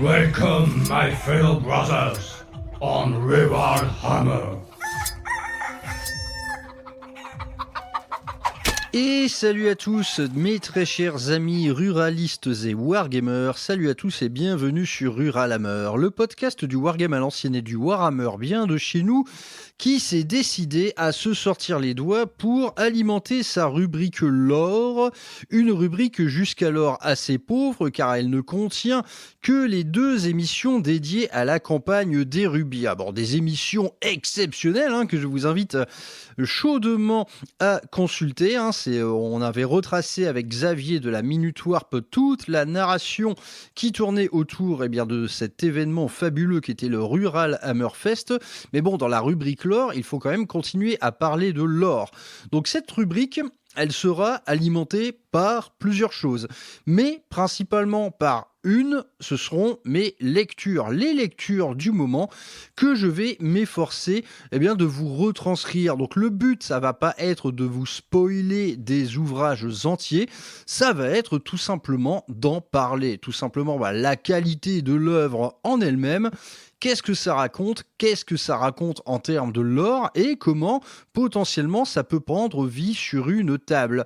Welcome, my fellow brothers, on Rival Hammer. Et salut à tous, mes très chers amis ruralistes et wargamers, salut à tous et bienvenue sur Rural Hammer, le podcast du wargame à l'ancienne et du Warhammer bien de chez nous, qui s'est décidé à se sortir les doigts pour alimenter sa rubrique lore, une rubrique jusqu'alors assez pauvre car elle ne contient que les 2 émissions dédiées à la campagne des Rubis. Bon, des émissions exceptionnelles que je vous invite chaudement à consulter. On avait retracé avec Xavier de la Minute Warp toute la narration qui tournait autour de cet événement fabuleux qui était le Rural Hammerfest. Mais bon, dans la rubrique lore, il faut quand même continuer à parler de lore. Donc cette rubrique, elle sera alimentée par plusieurs choses, mais principalement par ce seront mes lectures, les lectures du moment que je vais m'efforcer de vous retranscrire. Donc le but, ça va pas être de vous spoiler des ouvrages entiers, ça va être tout simplement d'en parler, tout simplement la qualité de l'œuvre en elle-même. Qu'est-ce que ça raconte en termes de lore et comment potentiellement ça peut prendre vie sur une table.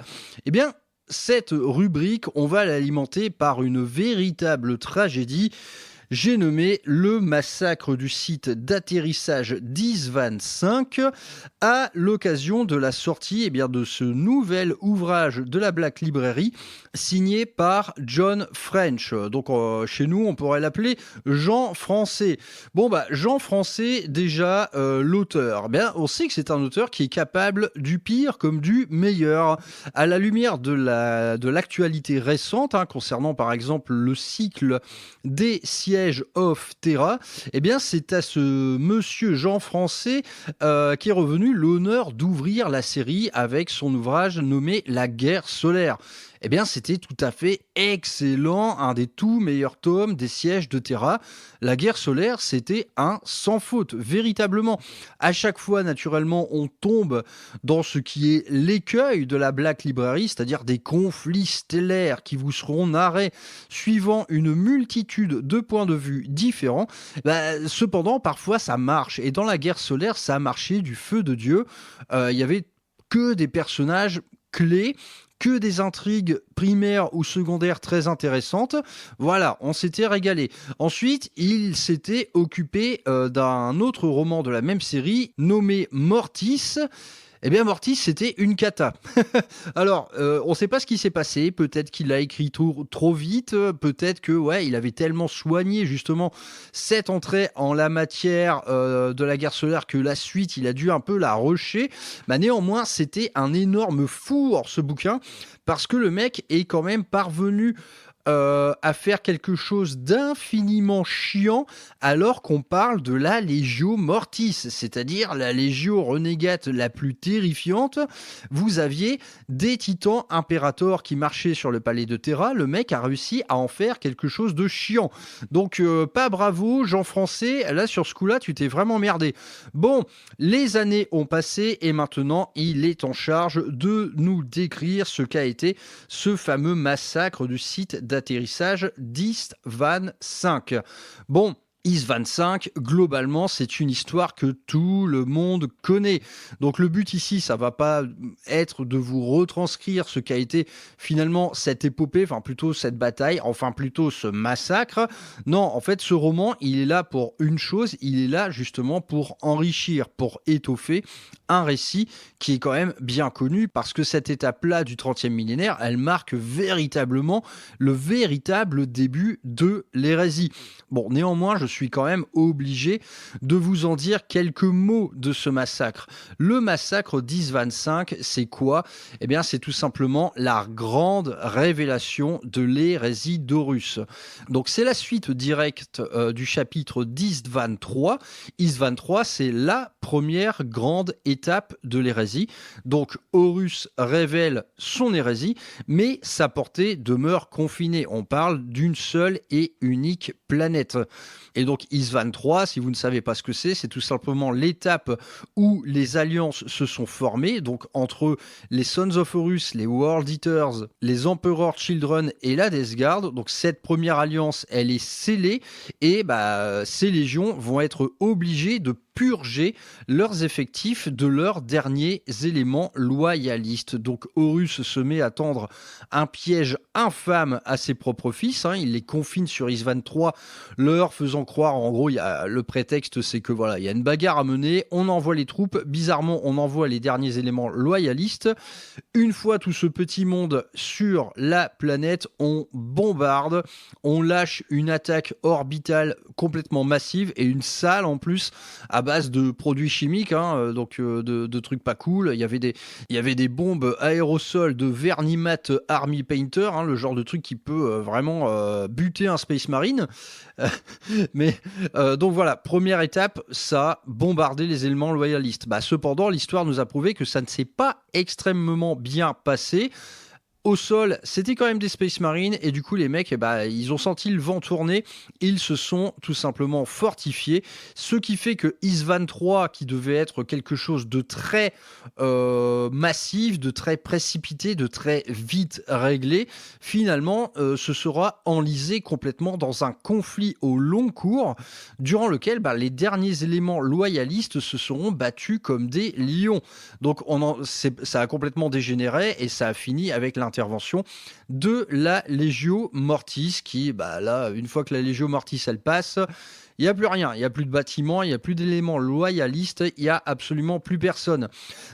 Cette rubrique, on va l'alimenter par une véritable tragédie. J'ai nommé le massacre du site d'atterrissage d'Isvan 5 à l'occasion de la sortie de ce nouvel ouvrage de la Black Library signé par John French. Donc chez nous, on pourrait l'appeler Jean Français. Jean Français, déjà, l'auteur. On sait que c'est un auteur qui est capable du pire comme du meilleur. À la lumière de l'actualité récente, concernant par exemple le cycle des sièges of Terra, c'est à ce monsieur Jean Français qui est revenu l'honneur d'ouvrir la série avec son ouvrage nommé La Guerre solaire. C'était tout à fait excellent, un des tout meilleurs tomes des sièges de Terra. La Guerre solaire, c'était un sans faute, véritablement. À chaque fois, naturellement, on tombe dans ce qui est l'écueil de la Black Library, c'est-à-dire des conflits stellaires qui vous seront narrés suivant une multitude de points de vue différents. Cependant, parfois, ça marche. Et dans la Guerre solaire, ça a marché du feu de Dieu. Il y avait que des personnages clés, que des intrigues primaires ou secondaires très intéressantes. Voilà, on s'était régalé. Ensuite, il s'était occupé d'un autre roman de la même série nommé Mortis. Mortis, c'était une cata. Alors, on ne sait pas ce qui s'est passé. Peut-être qu'il a écrit trop vite. Peut-être que, il avait tellement soigné justement cette entrée en la matière de la Guerre solaire que la suite, il a dû un peu la rusher. Néanmoins, c'était un énorme four, ce bouquin, parce que le mec est quand même parvenu à faire quelque chose d'infiniment chiant alors qu'on parle de la Legio Mortis, c'est-à-dire la Legio renégate la plus terrifiante. Vous aviez des titans impérators qui marchaient sur le palais de Terra, le mec a réussi à en faire quelque chose de chiant. Donc pas bravo Jean Français, là sur ce coup-là tu t'es vraiment merdé. Bon, les années ont passé et maintenant il est en charge de nous décrire ce qu'a été ce fameux massacre du site d'atterrissage d'Istvan 5. Bon, Istvan 5, globalement, c'est une histoire que tout le monde connaît. Donc le but ici, ça va pas être de vous retranscrire ce qu'a été finalement cette épopée, enfin plutôt cette bataille, enfin plutôt ce massacre. Non, en fait, ce roman, il est là pour une chose, il est là justement pour enrichir, pour étoffer un récit qui est quand même bien connu parce que cette étape-là du 30e millénaire, elle marque véritablement le véritable début de l'hérésie. Bon, néanmoins, je suis quand même obligé de vous en dire quelques mots de ce massacre. Le massacre d'Istvan 5, c'est quoi ? C'est tout simplement la grande révélation de l'hérésie d'Horus. Donc, c'est la suite directe du chapitre d'Istvan 3. Istvan 3, c'est la première grande étape de l'hérésie. Donc, Horus révèle son hérésie, mais sa portée demeure confinée. On parle d'une seule et unique planète. Et donc Isvan 3, si vous ne savez pas ce que c'est tout simplement l'étape où les alliances se sont formées, donc entre les Sons of Horus, les World Eaters, les Emperor Children et la Death Guard. Donc cette première alliance, elle est scellée et ces légions vont être obligées de purger leurs effectifs de leurs derniers éléments loyalistes. Donc Horus se met à tendre un piège infâme à ses propres fils, il les confine sur Isvan 3, leur faisant croire, en gros, le prétexte c'est que voilà, il y a une bagarre à mener, on envoie les troupes, bizarrement on envoie les derniers éléments loyalistes. Une fois tout ce petit monde sur la planète, on bombarde, on lâche une attaque orbitale complètement massive et une salle en plus à base de produits chimiques, donc de trucs pas cool. Il y avait des bombes aérosols de Vernimat Army Painter, le genre de truc qui peut vraiment buter un Space Marine. Mais donc voilà, première étape, ça, bombarder les éléments loyalistes. Cependant, l'histoire nous a prouvé que ça ne s'est pas extrêmement bien passé. Au sol, c'était quand même des Space Marines et du coup les mecs, ils ont senti le vent tourner, ils se sont tout simplement fortifiés, ce qui fait que Isvan 3, qui devait être quelque chose de très massif, de très précipité, de très vite réglé, finalement se sera enlisé complètement dans un conflit au long cours, durant lequel les derniers éléments loyalistes se seront battus comme des lions. Donc ça a complètement dégénéré et ça a fini avec l'intervention de la Legio Mortis qui, là, une fois que la Legio Mortis elle passe, il n'y a plus rien, il n'y a plus de bâtiments, il n'y a plus d'éléments loyalistes, il n'y a absolument plus personne.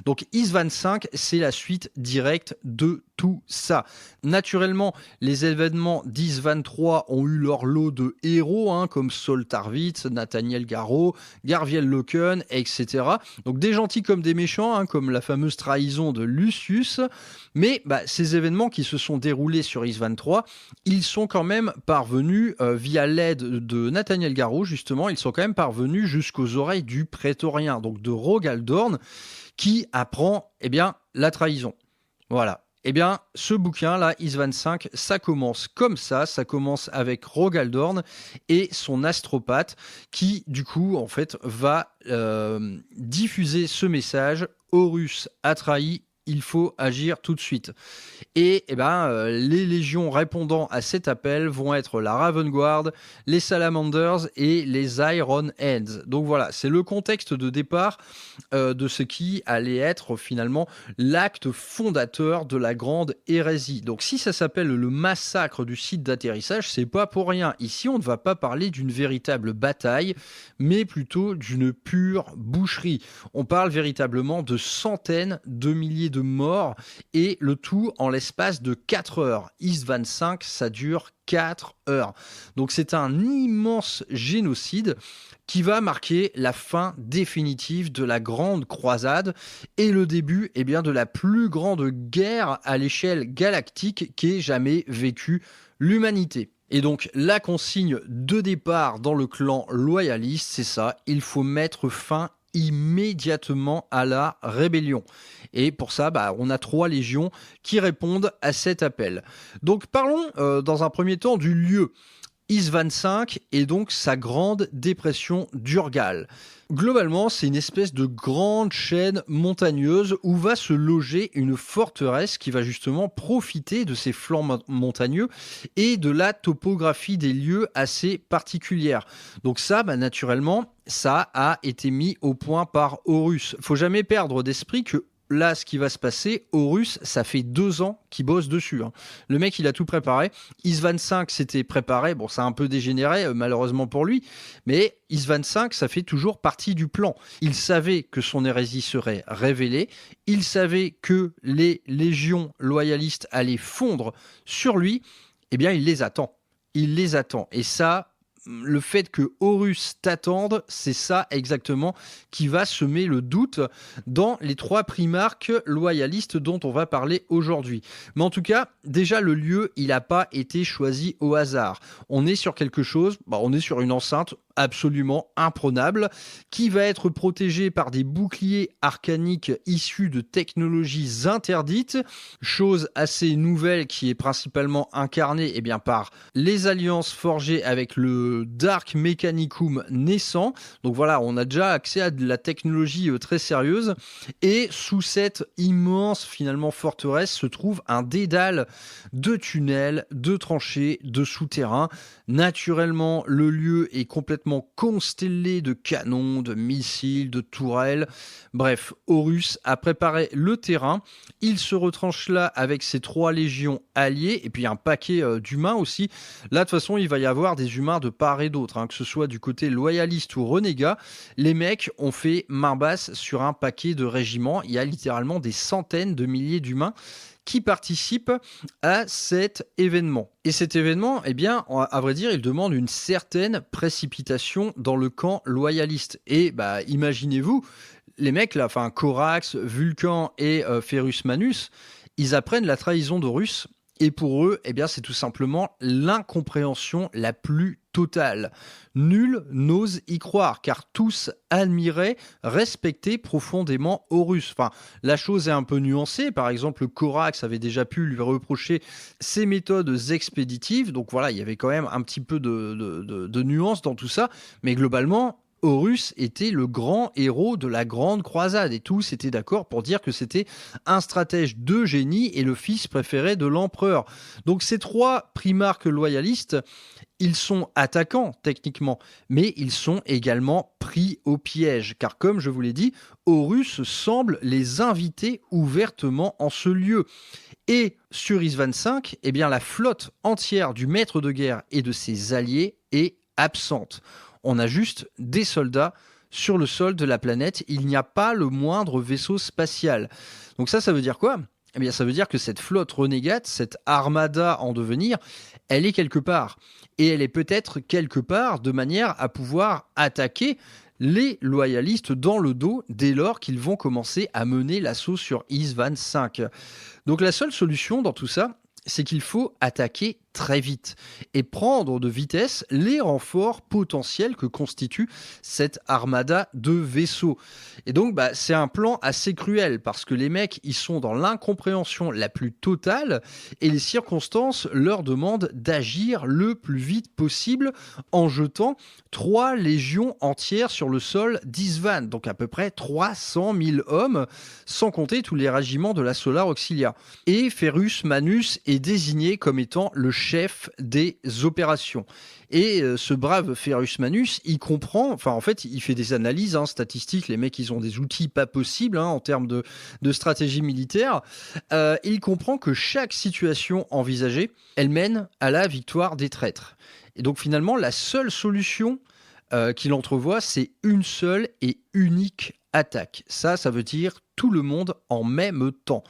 Donc Isvan 5, c'est la suite directe de tout ça. Naturellement, les événements d'Isvan 3 ont eu leur lot de héros, comme Saul Tarvitz, Nathaniel Garro, Garviel Loken, etc. Donc des gentils comme des méchants, comme la fameuse trahison de Lucius. Mais ces événements qui se sont déroulés sur Isvan 3, ils sont quand même parvenus, via l'aide de Nathaniel Garro, justement, ils sont quand même parvenus jusqu'aux oreilles du prétorien, donc de Rogal Dorn, qui apprend la trahison. Voilà. Ce bouquin-là, Isvan 5, ça commence comme ça commence avec Rogal Dorn et son astropathe qui, du coup, en fait, va diffuser ce message. Horus a trahi, il faut agir tout de suite. Et les légions répondant à cet appel vont être la Raven Guard, les Salamanders et les Iron Hands. Donc voilà, c'est le contexte de départ de ce qui allait être finalement l'acte fondateur de la grande hérésie. Donc si ça s'appelle le massacre du site d'atterrissage, c'est pas pour rien. Ici, on ne va pas parler d'une véritable bataille, mais plutôt d'une pure boucherie. On parle véritablement de centaines de milliers de morts et le tout en l'espace de 4 heures. Isvan 5, ça dure 4 heures. Donc c'est un immense génocide qui va marquer la fin définitive de la grande croisade et le début de la plus grande guerre à l'échelle galactique qu'ait jamais vécue l'humanité. Et donc la consigne de départ dans le clan loyaliste, c'est ça, il faut mettre fin immédiatement à la rébellion. Et pour ça, on a 3 légions qui répondent à cet appel. Donc parlons dans un premier temps du lieu. Isvan 5 et donc sa grande dépression d'Urgal. Globalement, c'est une espèce de grande chaîne montagneuse où va se loger une forteresse qui va justement profiter de ces flancs montagneux et de la topographie des lieux assez particulière. Donc ça, naturellement, ça a été mis au point par Horus. Faut jamais perdre d'esprit que là, ce qui va se passer, Horus, ça fait 2 ans qu'il bosse dessus. Le mec, il a tout préparé. Isvan 5 s'était préparé. Bon, ça a un peu dégénéré, malheureusement pour lui. Mais Isvan 5, ça fait toujours partie du plan. Il savait que son hérésie serait révélée. Il savait que les légions loyalistes allaient fondre sur lui. Eh bien, il les attend. Il les attend. Et ça, le fait que Horus t'attende, c'est ça exactement qui va semer le doute dans les 3 primarques loyalistes dont on va parler aujourd'hui. Mais en tout cas, déjà le lieu, il n'a pas été choisi au hasard. On est sur quelque chose, on est sur une enceinte absolument imprenable, qui va être protégé par des boucliers arcaniques issus de technologies interdites, chose assez nouvelle qui est principalement incarnée par les alliances forgées avec le Dark Mechanicum naissant. Donc voilà, on a déjà accès à de la technologie très sérieuse, et sous cette immense finalement forteresse se trouve un dédale de tunnels, de tranchées, de souterrains. Naturellement, le lieu est complètement constellé de canons, de missiles, de tourelles. Bref, Horus a préparé le terrain. Il se retranche là avec ses 3 légions alliées et puis un paquet d'humains aussi. Là, de toute façon, il va y avoir des humains de part et d'autre, que ce soit du côté loyaliste ou renégat. Les mecs ont fait main basse sur un paquet de régiments. Il y a littéralement des centaines de milliers d'humains qui participent à cet événement. Et cet événement, à vrai dire, il demande une certaine précipitation dans le camp loyaliste. Et imaginez-vous, les mecs là, Corax, Vulcan et Ferrus Manus, ils apprennent la trahison d'Horus. Et pour eux, c'est tout simplement l'incompréhension la plus totale. Nul n'ose y croire, car tous admiraient, respectaient profondément Horus. La chose est un peu nuancée. Par exemple, Corax avait déjà pu lui reprocher ses méthodes expéditives. Donc voilà, il y avait quand même un petit peu de nuance dans tout ça. Mais globalement, Horus était le grand héros de la grande croisade et tous étaient d'accord pour dire que c'était un stratège de génie et le fils préféré de l'empereur. Donc ces 3 primarques loyalistes, ils sont attaquants techniquement, mais ils sont également pris au piège, car comme je vous l'ai dit, Horus semble les inviter ouvertement en ce lieu. Et sur Isvan 5, la flotte entière du maître de guerre et de ses alliés est absente. On a juste des soldats sur le sol de la planète. Il n'y a pas le moindre vaisseau spatial. Donc ça veut dire quoi ? Ça veut dire que cette flotte renégate, cette armada en devenir, elle est quelque part. Et elle est peut-être quelque part de manière à pouvoir attaquer les loyalistes dans le dos dès lors qu'ils vont commencer à mener l'assaut sur Isvan 5. Donc la seule solution dans tout ça, c'est qu'il faut attaquer très vite et prendre de vitesse les renforts potentiels que constitue cette armada de vaisseaux. Et donc, c'est un plan assez cruel parce que les mecs, ils sont dans l'incompréhension la plus totale et les circonstances leur demandent d'agir le plus vite possible en jetant 3 légions entières sur le sol d'Isvan, donc à peu près 300 000 hommes, sans compter tous les régiments de la Solar Auxilia. Et Ferrus Manus est désigné comme étant le chef des opérations. Et ce brave Ferrus Manus, il comprend, il fait des analyses statistiques, les mecs, ils ont des outils pas possibles en termes de stratégie militaire. Il comprend que chaque situation envisagée, elle mène à la victoire des traîtres. Et donc finalement, la seule solution qu'il entrevoit, c'est une seule et unique attaque. Ça veut dire tout le monde en même temps.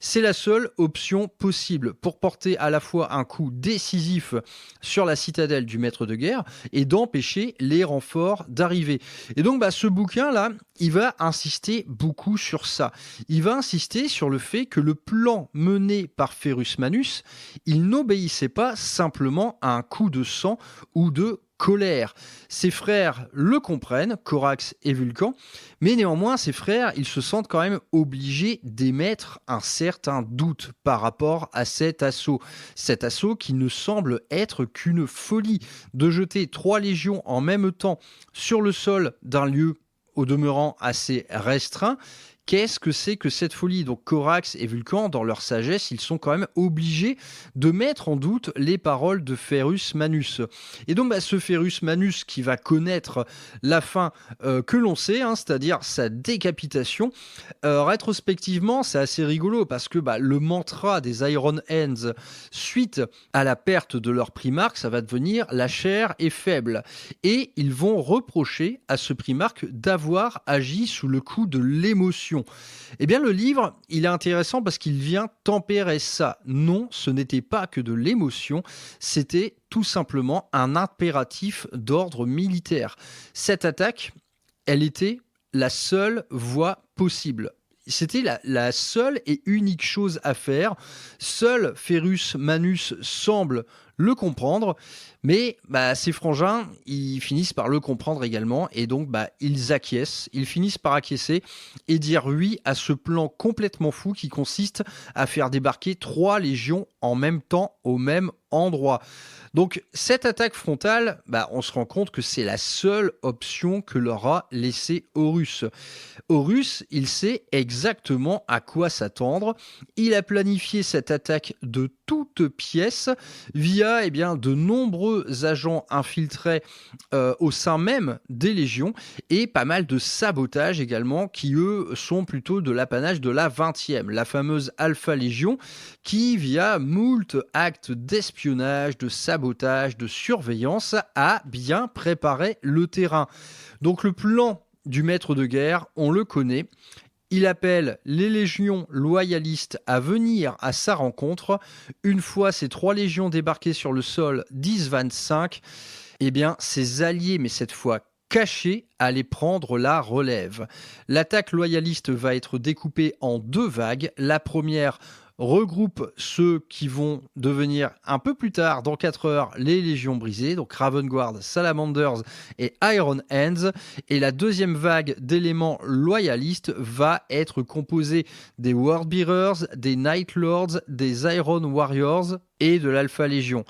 C'est la seule option possible pour porter à la fois un coup décisif sur la citadelle du maître de guerre et d'empêcher les renforts d'arriver. Et donc ce bouquin-là, il va insister beaucoup sur ça. Il va insister sur le fait que le plan mené par Ferrus Manus, il n'obéissait pas simplement à un coup de sang ou de colère. Ses frères le comprennent, Corax et Vulcan, mais néanmoins, ses frères, ils se sentent quand même obligés d'émettre un certain doute par rapport à cet assaut. Cet assaut qui ne semble être qu'une folie. De jeter 3 légions en même temps sur le sol d'un lieu au demeurant assez restreint, qu'est-ce que c'est que cette folie ? Donc Corax et Vulcan, dans leur sagesse, ils sont quand même obligés de mettre en doute les paroles de Ferrus Manus. Et donc ce Ferrus Manus qui va connaître la fin que l'on sait, c'est-à-dire sa décapitation, rétrospectivement, c'est assez rigolo parce que le mantra des Iron Hands, suite à la perte de leur primarque, ça va devenir la chair est faible. Et ils vont reprocher à ce primarque d'avoir agi sous le coup de l'émotion. Eh bien, le livre, il est intéressant parce qu'il vient tempérer ça. Non, ce n'était pas que de l'émotion, c'était tout simplement un impératif d'ordre militaire. Cette attaque, elle était la seule voie possible. C'était la seule et unique chose à faire. Seul Ferrus Manus semble le comprendre, mais ses frangins, ils finissent par le comprendre également, et donc ils acquiescent, ils finissent par acquiescer et dire oui à ce plan complètement fou qui consiste à faire débarquer 3 légions en même temps au même endroit. Donc cette attaque frontale, on se rend compte que c'est la seule option que leur a laissé Horus. Horus, il sait exactement à quoi s'attendre. Il a planifié cette attaque de toutes pièces via de nombreux agents infiltrés au sein même des légions et pas mal de sabotage également qui eux sont plutôt de l'apanage de la 20e, la fameuse Alpha Légion qui via moult actes d'espionnage, de sabotage, de surveillance a bien préparé le terrain. Donc le plan du maître de guerre, on le connaît. Il appelle les légions loyalistes à venir à sa rencontre. Une fois ces 3 légions débarquées sur le sol d'Isvan-5, ses alliés, mais cette fois cachés, allaient prendre la relève. L'attaque loyaliste va être découpée en 2 vagues. La première regroupe ceux qui vont devenir un peu plus tard, dans 4 heures, les Légions brisées, donc Ravenguard, Salamanders et Iron Hands. Et la deuxième vague d'éléments loyalistes va être composée des Worldbearers, des Night Lords, des Iron Warriors et de l'Alpha Légion.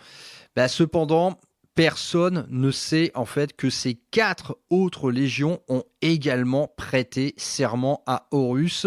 Cependant, personne ne sait en fait que ces 4 autres légions ont également prêté serment à Horus.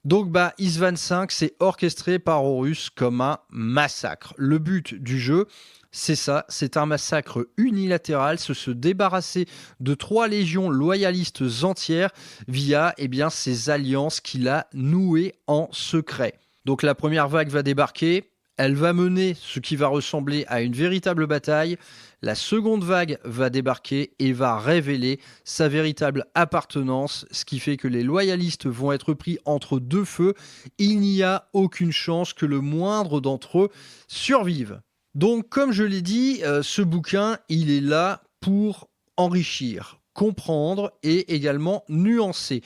Donc Isvan-5, c'est orchestré par Horus comme un massacre. Le but du jeu, c'est ça, c'est un massacre unilatéral, c'est se débarrasser de 3 légions loyalistes entières via ces alliances qu'il a nouées en secret. Donc la première vague va débarquer, elle va mener ce qui va ressembler à une véritable bataille. La seconde vague va débarquer et va révéler sa véritable appartenance, ce qui fait que les loyalistes vont être pris entre 2 feux. Il n'y a aucune chance que le moindre d'entre eux survive. Donc, comme je l'ai dit, ce bouquin, il est là pour enrichir, comprendre et également nuancer.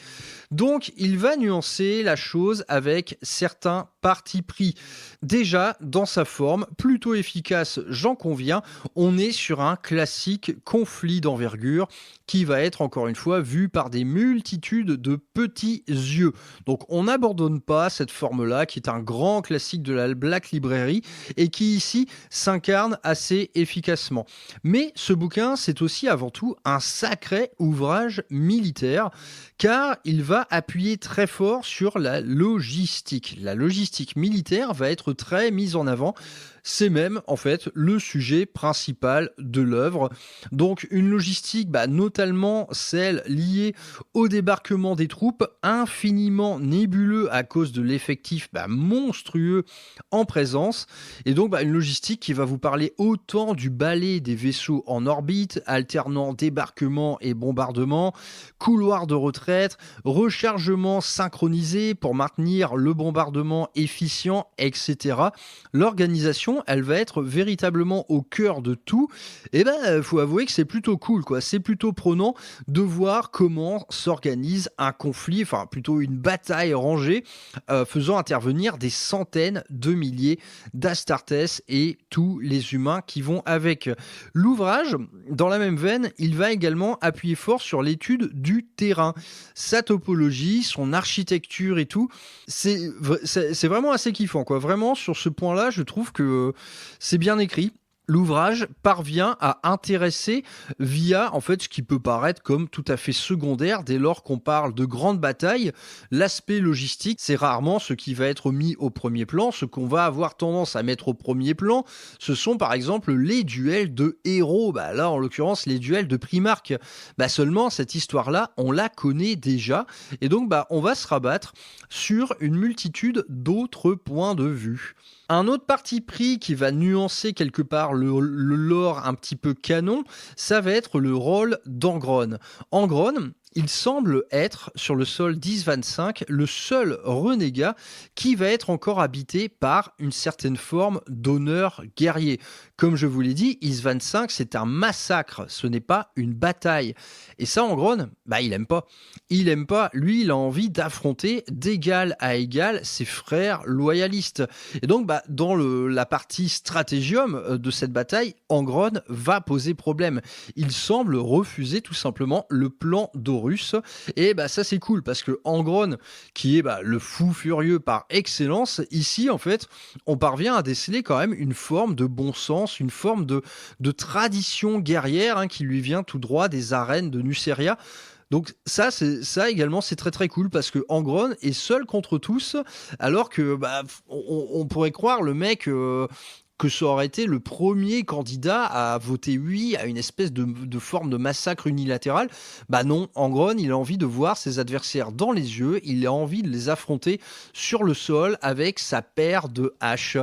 Donc, il va nuancer la chose avec certains partis pris. Déjà, dans sa forme, plutôt efficace, j'en conviens, on est sur un classique conflit d'envergure qui va être, encore une fois, vu par des multitudes de petits yeux. Donc, on n'abandonne pas cette forme-là, qui est un grand classique de la Black Library, et qui, ici, s'incarne assez efficacement. Mais ce bouquin, c'est aussi, avant tout, un sacré ouvrage militaire, car il va appuyer très fort sur la logistique. La logistique militaire va être très mise en avant. C'est même, en fait, le sujet principal de l'œuvre. Donc, une logistique, notamment celle liée au débarquement des troupes, infiniment nébuleux à cause de l'effectif monstrueux en présence. Et donc, une logistique qui va vous parler autant du balai des vaisseaux en orbite, alternant débarquement et bombardement, couloirs de retraite, rechargement synchronisé pour maintenir le bombardement efficient, etc. L'organisation, elle va être véritablement au cœur de tout. Et faut avouer que c'est plutôt cool, quoi. C'est plutôt prenant de voir comment s'organise un conflit, enfin plutôt une bataille rangée, faisant intervenir des centaines de milliers d'Astartes et tous les humains qui vont avec. L'ouvrage, dans la même veine, il va également appuyer fort sur l'étude du terrain, sa topologie, son architecture et tout. C'est vraiment assez kiffant, quoi. Vraiment, sur ce point-là, je trouve que c'est bien écrit. L'ouvrage parvient à intéresser via, en fait, ce qui peut paraître comme tout à fait secondaire dès lors qu'on parle de grandes batailles. L'aspect logistique, c'est rarement ce qui va être mis au premier plan. Ce qu'on va avoir tendance à mettre au premier plan, ce sont par exemple les duels de héros. Là, en l'occurrence, les duels de Primarque. Seulement, cette histoire-là, on la connaît déjà. Et donc, on va se rabattre sur une multitude d'autres points de vue. Un autre parti pris qui va nuancer quelque part le lore un petit peu canon, ça va être le rôle d'Angron. Angron, il semble être, sur le sol d'Isvan-5, le seul renégat qui va être encore habité par une certaine forme d'honneur guerrier. Comme je vous l'ai dit, IS-25, c'est un massacre, ce n'est pas une bataille. Et ça, Angron, il aime pas. Il aime pas, lui, il a envie d'affronter d'égal à égal ses frères loyalistes. Et donc, dans la partie stratégium de cette bataille, Angron va poser problème. Il semble refuser tout simplement le plan d'Horus. Et ça, c'est cool, parce que Angron, qui est le fou furieux par excellence, ici, en fait, on parvient à déceler quand même une forme de bon sens, une forme de tradition guerrière qui lui vient tout droit des arènes de Nuceria. Donc ça également, c'est très très cool parce que Angron est seul contre tous, alors que on pourrait croire le mec que ça aurait été le premier candidat à voter oui à une espèce de forme de massacre unilatéral. Non, Angron, il a envie de voir ses adversaires dans les yeux, il a envie de les affronter sur le sol avec sa paire de haches.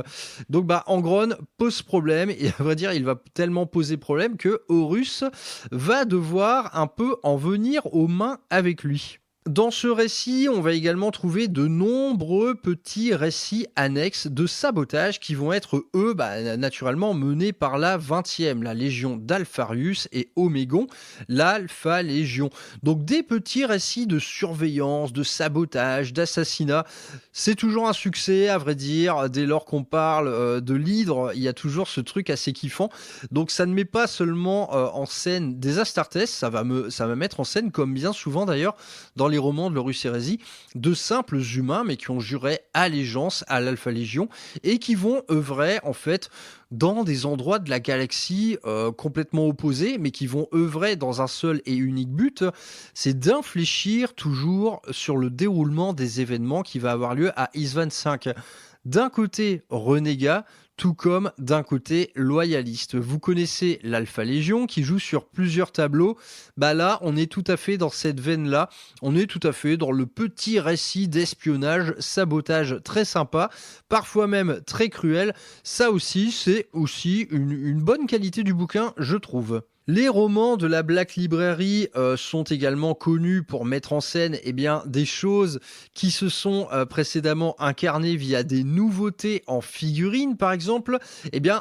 Donc Angron pose problème, et à vrai dire, il va tellement poser problème que Horus va devoir un peu en venir aux mains avec lui. Dans ce récit, on va également trouver de nombreux petits récits annexes de sabotage qui vont être, eux, naturellement menés par la 20e, la Légion d'Alpharius et Omégon, l'Alpha Légion. Donc des petits récits de surveillance, de sabotage, d'assassinat. C'est toujours un succès, à vrai dire. Dès lors qu'on parle de l'hydre, il y a toujours ce truc assez kiffant. Donc ça ne met pas seulement en scène des Astartes, ça va mettre en scène, comme bien souvent d'ailleurs, dans les romans de l'Horus Hérésie, de simples humains mais qui ont juré allégeance à l'Alpha Légion et qui vont œuvrer en fait dans des endroits de la galaxie complètement opposés, mais qui vont œuvrer dans un seul et unique but, c'est d'infléchir toujours sur le déroulement des événements qui va avoir lieu à IS-25. D'un côté, renégat, tout comme d'un côté loyaliste. Vous connaissez l'Alpha Légion qui joue sur plusieurs tableaux. Là, on est tout à fait dans cette veine-là. On est tout à fait dans le petit récit d'espionnage, sabotage très sympa, parfois même très cruel. Ça aussi, c'est aussi une bonne qualité du bouquin, je trouve. Les romans de la Black Library sont également connus pour mettre en scène des choses qui se sont précédemment incarnées via des nouveautés en figurines, par exemple.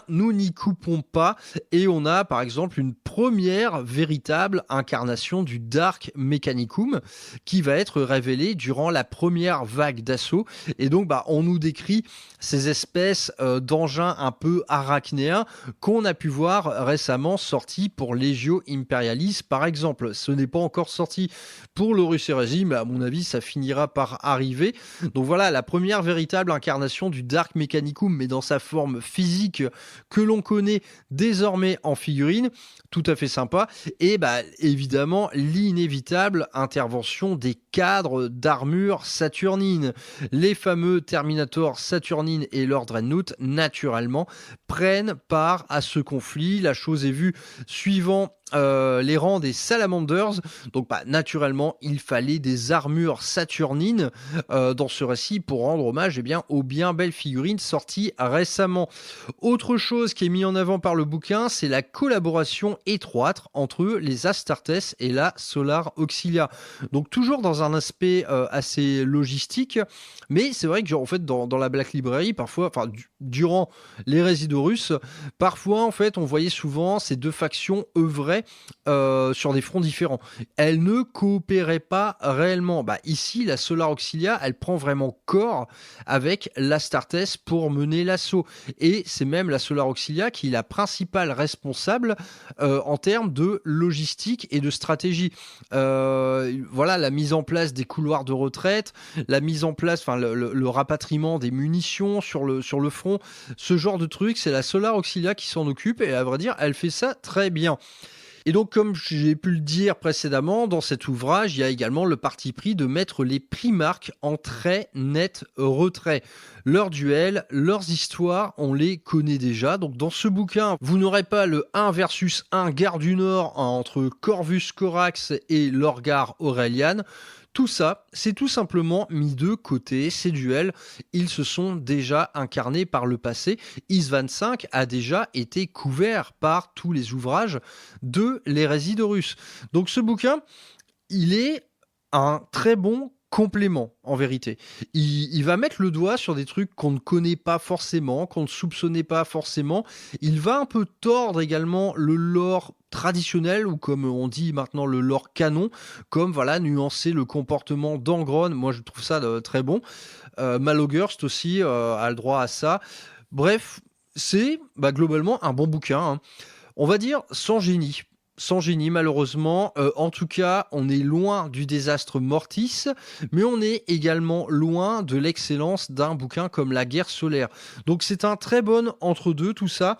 Nous n'y coupons pas et on a par exemple une première véritable incarnation du Dark Mechanicum qui va être révélée durant la première vague d'assaut. Et donc, on nous décrit ces espèces d'engins un peu arachnéens qu'on a pu voir récemment sortis pour Legio Imperialis par exemple. Ce n'est pas encore sorti pour l'Horus Hérésie, mais à mon avis ça finira par arriver. Donc voilà, la première véritable incarnation du Dark Mechanicum, mais dans sa forme physique que l'on connaît désormais en figurine, tout à fait sympa. Et évidemment l'inévitable intervention des cadres d'armure saturnine. Les fameux Terminator Saturnine et Lord Dreadnought naturellement prennent part à ce conflit. La chose est vue suivant les rangs des Salamanders. Donc naturellement, il fallait des armures saturnines dans ce récit pour rendre hommage aux bien belles figurines sorties récemment. Autre chose qui est mise en avant par le bouquin, c'est la collaboration étroite entre les Astartes et la Solar Auxilia. Donc toujours dans un aspect assez logistique, mais c'est vrai que en fait dans la Black Library, parfois, durant les résidus russes, parfois en fait on voyait souvent ces deux factions œuvrer sur des fronts différents. Elles ne coopéraient pas réellement. Ici, la Solar Auxilia, elle prend vraiment corps avec l'Astartes pour mener l'assaut. Et c'est même la Solar Auxilia qui est la principale responsable en termes de logistique et de stratégie. Voilà, la mise en place des couloirs de retraite, la mise en place, le rapatriement des munitions sur le front, ce genre de truc, c'est la Solar Auxilia qui s'en occupe et à vrai dire, elle fait ça très bien. Et donc, comme j'ai pu le dire précédemment, dans cet ouvrage, il y a également le parti pris de mettre les primarques en très net retrait. Leurs duels, leurs histoires, on les connaît déjà. Donc, dans ce bouquin, vous n'aurez pas le 1 versus 1 guerre du Nord entre Corvus Corax et Lorgar Aurelian. Tout ça, c'est tout simplement mis de côté. Ces duels, ils se sont déjà incarnés par le passé. IS-25 a déjà été couvert par tous les ouvrages de l'hérésie d'Horus. Donc ce bouquin, il est un très bon complément, en vérité. Il va mettre le doigt sur des trucs qu'on ne connaît pas forcément, qu'on ne soupçonnait pas forcément. Il va un peu tordre également le lore traditionnel, ou comme on dit maintenant le lore canon, comme voilà, nuancer le comportement d'Angron. Moi, je trouve ça très bon. Malogurst aussi a le droit à ça. Bref, c'est globalement un bon bouquin, hein. On va dire sans génie. Sans génie, malheureusement. En tout cas, on est loin du désastre Mortis, mais on est également loin de l'excellence d'un bouquin comme La Guerre solaire. Donc c'est un très bon entre-deux, tout ça.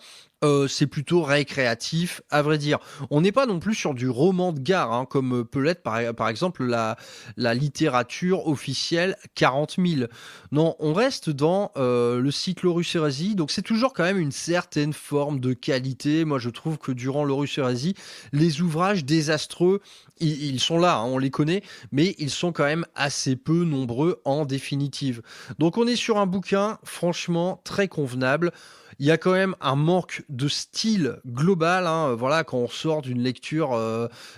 C'est plutôt récréatif, à vrai dire. On n'est pas non plus sur du roman de gare, hein, comme peut l'être par exemple la littérature officielle 40 000. Non, on reste dans le cycle Horus Heresy, donc c'est toujours quand même une certaine forme de qualité. Moi, je trouve que durant l'Horus Heresy, les ouvrages désastreux, ils sont là, hein, on les connaît, mais ils sont quand même assez peu nombreux en définitive. Donc on est sur un bouquin franchement très convenable. Il y a quand même un manque de style global, hein, voilà, quand on sort d'une lecture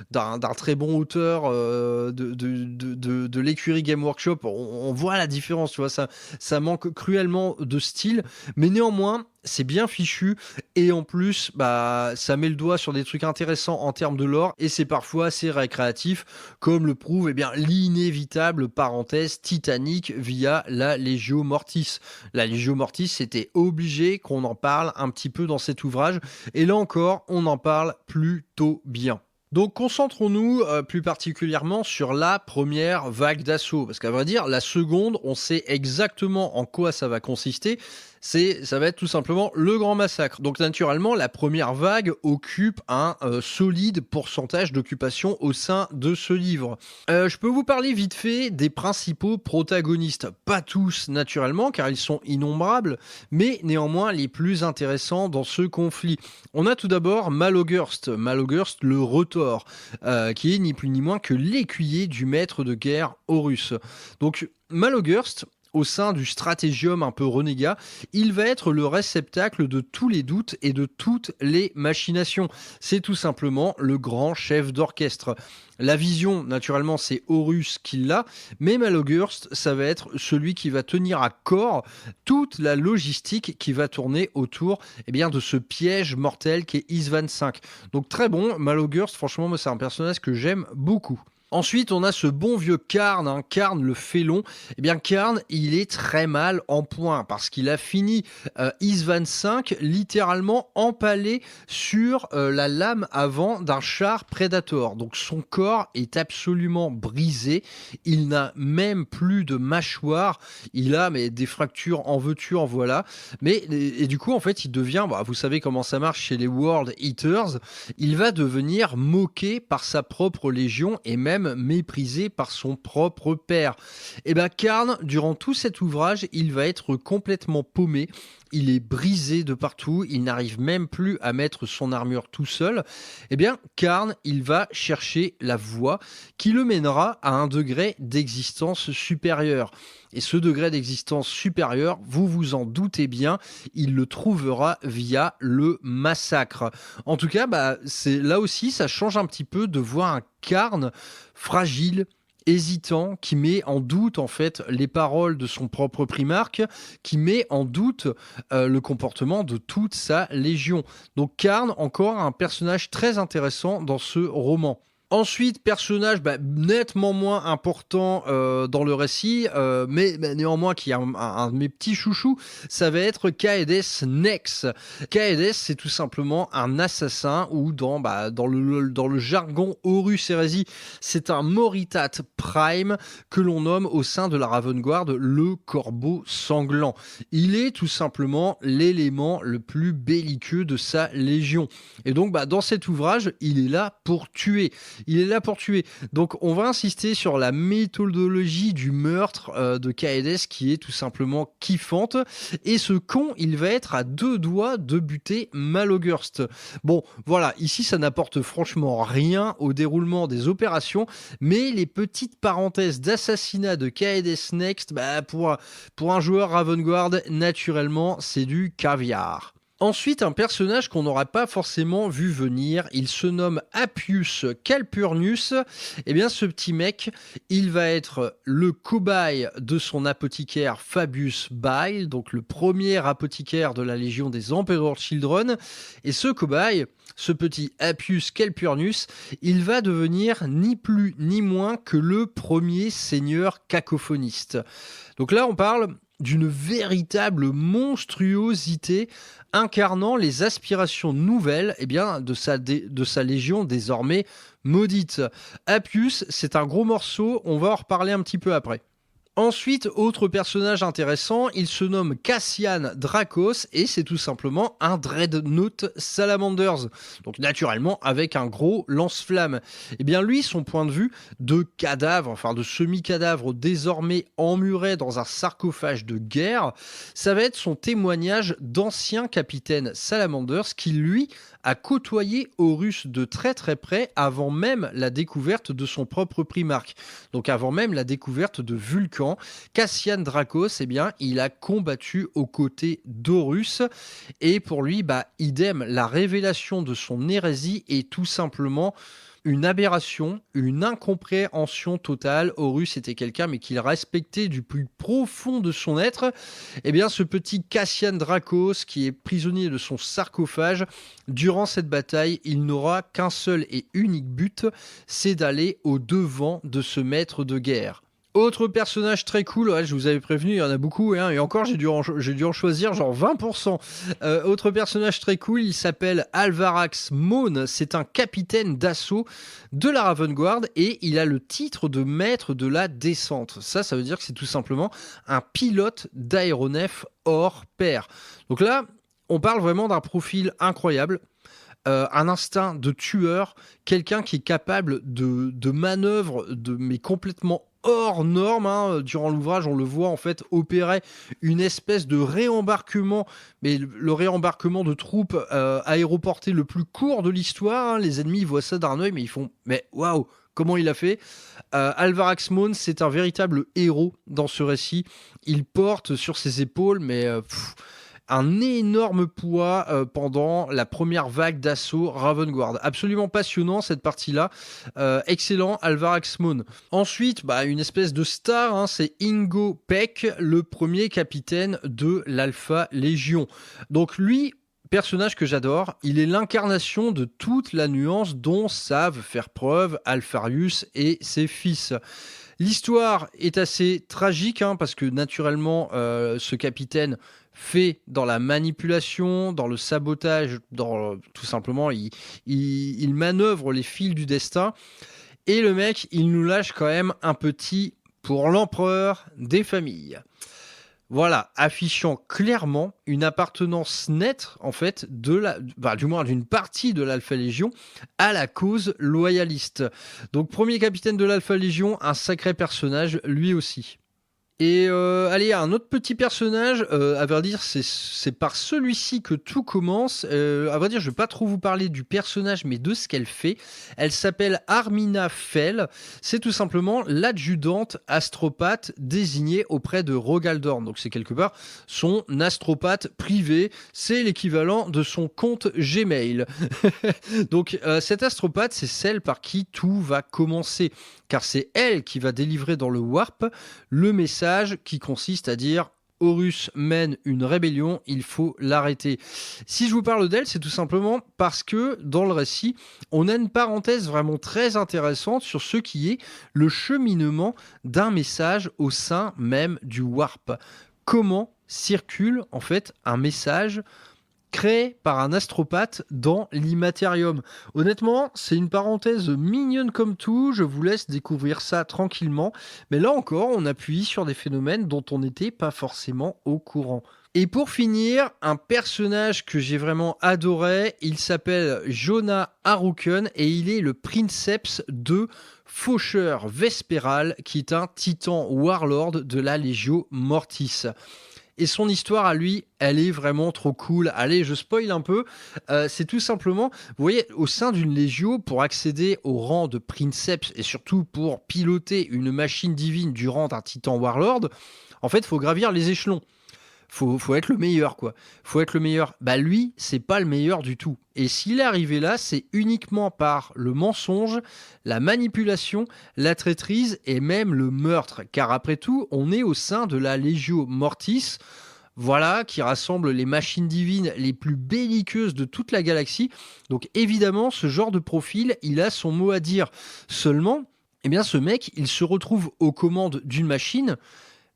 d'un très bon auteur de l'écurie Game Workshop, on voit la différence, tu vois, ça manque cruellement de style, mais néanmoins, c'est bien fichu, et en plus, ça met le doigt sur des trucs intéressants en termes de lore, et c'est parfois assez récréatif, comme le prouve l'inévitable parenthèse Titanic via la Legio Mortis. La Legio Mortis, c'était obligé qu'on en parle un petit peu dans cet ouvrage, et là encore, on en parle plutôt bien. Donc concentrons-nous plus particulièrement sur la première vague d'assaut, parce qu'à vrai dire, la seconde, on sait exactement en quoi ça va consister. Ça va être tout simplement le grand massacre. Donc naturellement, la première vague occupe un solide pourcentage d'occupation au sein de ce livre. Je peux vous parler vite fait des principaux protagonistes. Pas tous naturellement, car ils sont innombrables, mais néanmoins les plus intéressants dans ce conflit. On a tout d'abord Malogurst le Retors, qui est ni plus ni moins que l'écuyer du maître de guerre Horus. Donc Malogurst, au sein du stratégium un peu renégat, il va être le réceptacle de tous les doutes et de toutes les machinations. C'est tout simplement le grand chef d'orchestre. La vision, naturellement, c'est Horus qui l'a, mais Malogurst, ça va être celui qui va tenir à corps toute la logistique qui va tourner autour de ce piège mortel qui est Isvan V. Donc très bon, Malogurst, franchement, moi, c'est un personnage que j'aime beaucoup. Ensuite, on a ce bon vieux Karn, hein, Karn le félon. Karn, il est très mal en point parce qu'il a fini Isvan V littéralement empalé sur la lame avant d'un char Predator. Donc son corps est absolument brisé. Il n'a même plus de mâchoire. Il a des fractures en veux-tu, en voilà. Et du coup, en fait, il devient, vous savez comment ça marche chez les World Eaters, il va devenir moqué par sa propre légion et même méprisé par son propre père. Karn, durant tout cet ouvrage, il va être complètement paumé. Il est brisé de partout, il n'arrive même plus à mettre son armure tout seul. Karn, il va chercher la voie qui le mènera à un degré d'existence supérieur. Et ce degré d'existence supérieur, vous vous en doutez bien, il le trouvera via le massacre. En tout cas, là aussi, ça change un petit peu de voir un Karn fragile, hésitant, qui met en doute en fait les paroles de son propre primarque, qui met en doute le comportement de toute sa légion. Donc Karn, encore un personnage très intéressant dans ce roman. Ensuite, personnage nettement moins important dans le récit, mais néanmoins qui est un de mes petits chouchous, ça va être Kaedes Nex. Kaedes, c'est tout simplement un assassin, ou dans le jargon Horus Heresy, c'est un Moritat Prime que l'on nomme au sein de la Ravengard le corbeau sanglant. Il est tout simplement l'élément le plus belliqueux de sa légion. Et donc, dans cet ouvrage, il est là pour tuer. Il est là pour tuer. Donc on va insister sur la méthodologie du meurtre de Kaedes qui est tout simplement kiffante. Et ce con, il va être à 2 doigts de buter Malogurst. Bon, voilà, ici ça n'apporte franchement rien au déroulement des opérations, mais les petites parenthèses d'assassinat de Kaedes Next, pour un joueur Ravengard, naturellement, c'est du caviar. Ensuite, un personnage qu'on n'aurait pas forcément vu venir, il se nomme Appius Calpurnius. Eh bien, ce petit mec, il va être le cobaye de son apothicaire Fabius Bile, donc le premier apothicaire de la Légion des Emperor Children. Et ce cobaye, ce petit Appius Calpurnius, il va devenir ni plus ni moins que le premier seigneur cacophoniste. Donc là, on parle d'une véritable monstruosité incarnant les aspirations nouvelles de sa légion désormais maudite. Appius, c'est un gros morceau, on va en reparler un petit peu après. Ensuite, autre personnage intéressant, il se nomme Cassian Dracos et c'est tout simplement un Dreadnought Salamanders. Donc naturellement avec un gros lance-flamme. Et bien lui, son point de vue de cadavre, enfin de semi-cadavre désormais emmuré dans un sarcophage de guerre, ça va être son témoignage d'ancien capitaine Salamanders qui lui a côtoyé Horus de très très près avant même la découverte de son propre primarque. Donc avant même la découverte de Vulcan, Cassian Dracos, eh bien, il a combattu aux côtés d'Horus et pour lui, idem, la révélation de son hérésie est tout simplement une aberration, une incompréhension totale. Horus était quelqu'un mais qu'il respectait du plus profond de son être. Eh bien, ce petit Cassian Dracos qui est prisonnier de son sarcophage, durant cette bataille, il n'aura qu'un seul et unique but, c'est d'aller au devant de ce maître de guerre. Autre personnage très cool, ouais, je vous avais prévenu, il y en a beaucoup, et encore j'ai dû en choisir genre 20%. Autre personnage très cool, il s'appelle Alvarax Maun, c'est un capitaine d'assaut de la Ravengard et il a le titre de maître de la descente. Ça veut dire que c'est tout simplement un pilote d'aéronef hors pair. Donc là, on parle vraiment d'un profil incroyable. Un instinct de tueur, quelqu'un qui est capable de manœuvres mais complètement hors norme. Durant l'ouvrage, on le voit en fait opérer une espèce de réembarquement, mais le réembarquement de troupes aéroportées le plus court de l'histoire. Les ennemis voient ça d'un œil, mais ils font « mais waouh !» Comment il a fait Alvarax Maun, c'est un véritable héros dans ce récit. Il porte sur ses épaules, un énorme poids pendant la première vague d'assaut Ravengard. Absolument passionnant cette partie-là. Excellent Alvarax Maun. Ensuite, une espèce de star, c'est Ingo Peck, le premier capitaine de l'Alpha Légion. Donc lui, personnage que j'adore, il est l'incarnation de toute la nuance dont savent faire preuve Alpharius et ses fils. L'histoire est assez tragique parce que naturellement, ce capitaine fait dans la manipulation, dans le sabotage, tout simplement, il manœuvre les fils du destin. Et le mec, il nous lâche quand même un petit pour l'empereur des familles. Voilà, affichant clairement une appartenance nette, en fait, du moins d'une partie de l'Alpha Légion à la cause loyaliste. Donc, premier capitaine de l'Alpha Légion, un sacré personnage, lui aussi. Et allez, un autre petit personnage, à vrai dire, c'est par celui-ci que tout commence. À vrai dire, je ne vais pas trop vous parler du personnage, mais de ce qu'elle fait. Elle s'appelle Armina Fell. C'est tout simplement l'adjudante astropathe désignée auprès de Rogaldorn. Donc c'est quelque part son astropathe privé. C'est l'équivalent de son compte Gmail. Donc cette astropathe, c'est celle par qui tout va commencer. Car c'est elle qui va délivrer dans le Warp le message qui consiste à dire « Horus mène une rébellion, il faut l'arrêter ». Si je vous parle d'elle, c'est tout simplement parce que dans le récit, on a une parenthèse vraiment très intéressante sur ce qui est le cheminement d'un message au sein même du Warp. Comment circule en fait un message créé par un astropathe dans l'Immaterium. Honnêtement, c'est une parenthèse mignonne comme tout, je vous laisse découvrir ça tranquillement, mais là encore, on appuie sur des phénomènes dont on n'était pas forcément au courant. Et pour finir, un personnage que j'ai vraiment adoré, il s'appelle Jonah Haruken et il est le princeps de Faucheur Vespéral, qui est un titan warlord de la Legio Mortis. Et son histoire à lui, elle est vraiment trop cool. Allez, je spoil un peu. C'est tout simplement, vous voyez, au sein d'une légio, pour accéder au rang de princeps et surtout pour piloter une machine divine du rang d'un titan warlord, en fait, il faut gravir les échelons. Faut être le meilleur, quoi. Faut être le meilleur. Bah lui, c'est pas le meilleur du tout. Et s'il est arrivé là, c'est uniquement par le mensonge, la manipulation, la traîtrise et même le meurtre. Car après tout, on est au sein de la Legio Mortis, voilà, qui rassemble les machines divines les plus belliqueuses de toute la galaxie. Donc évidemment, ce genre de profil, il a son mot à dire. Seulement, eh bien, ce mec, il se retrouve aux commandes d'une machine,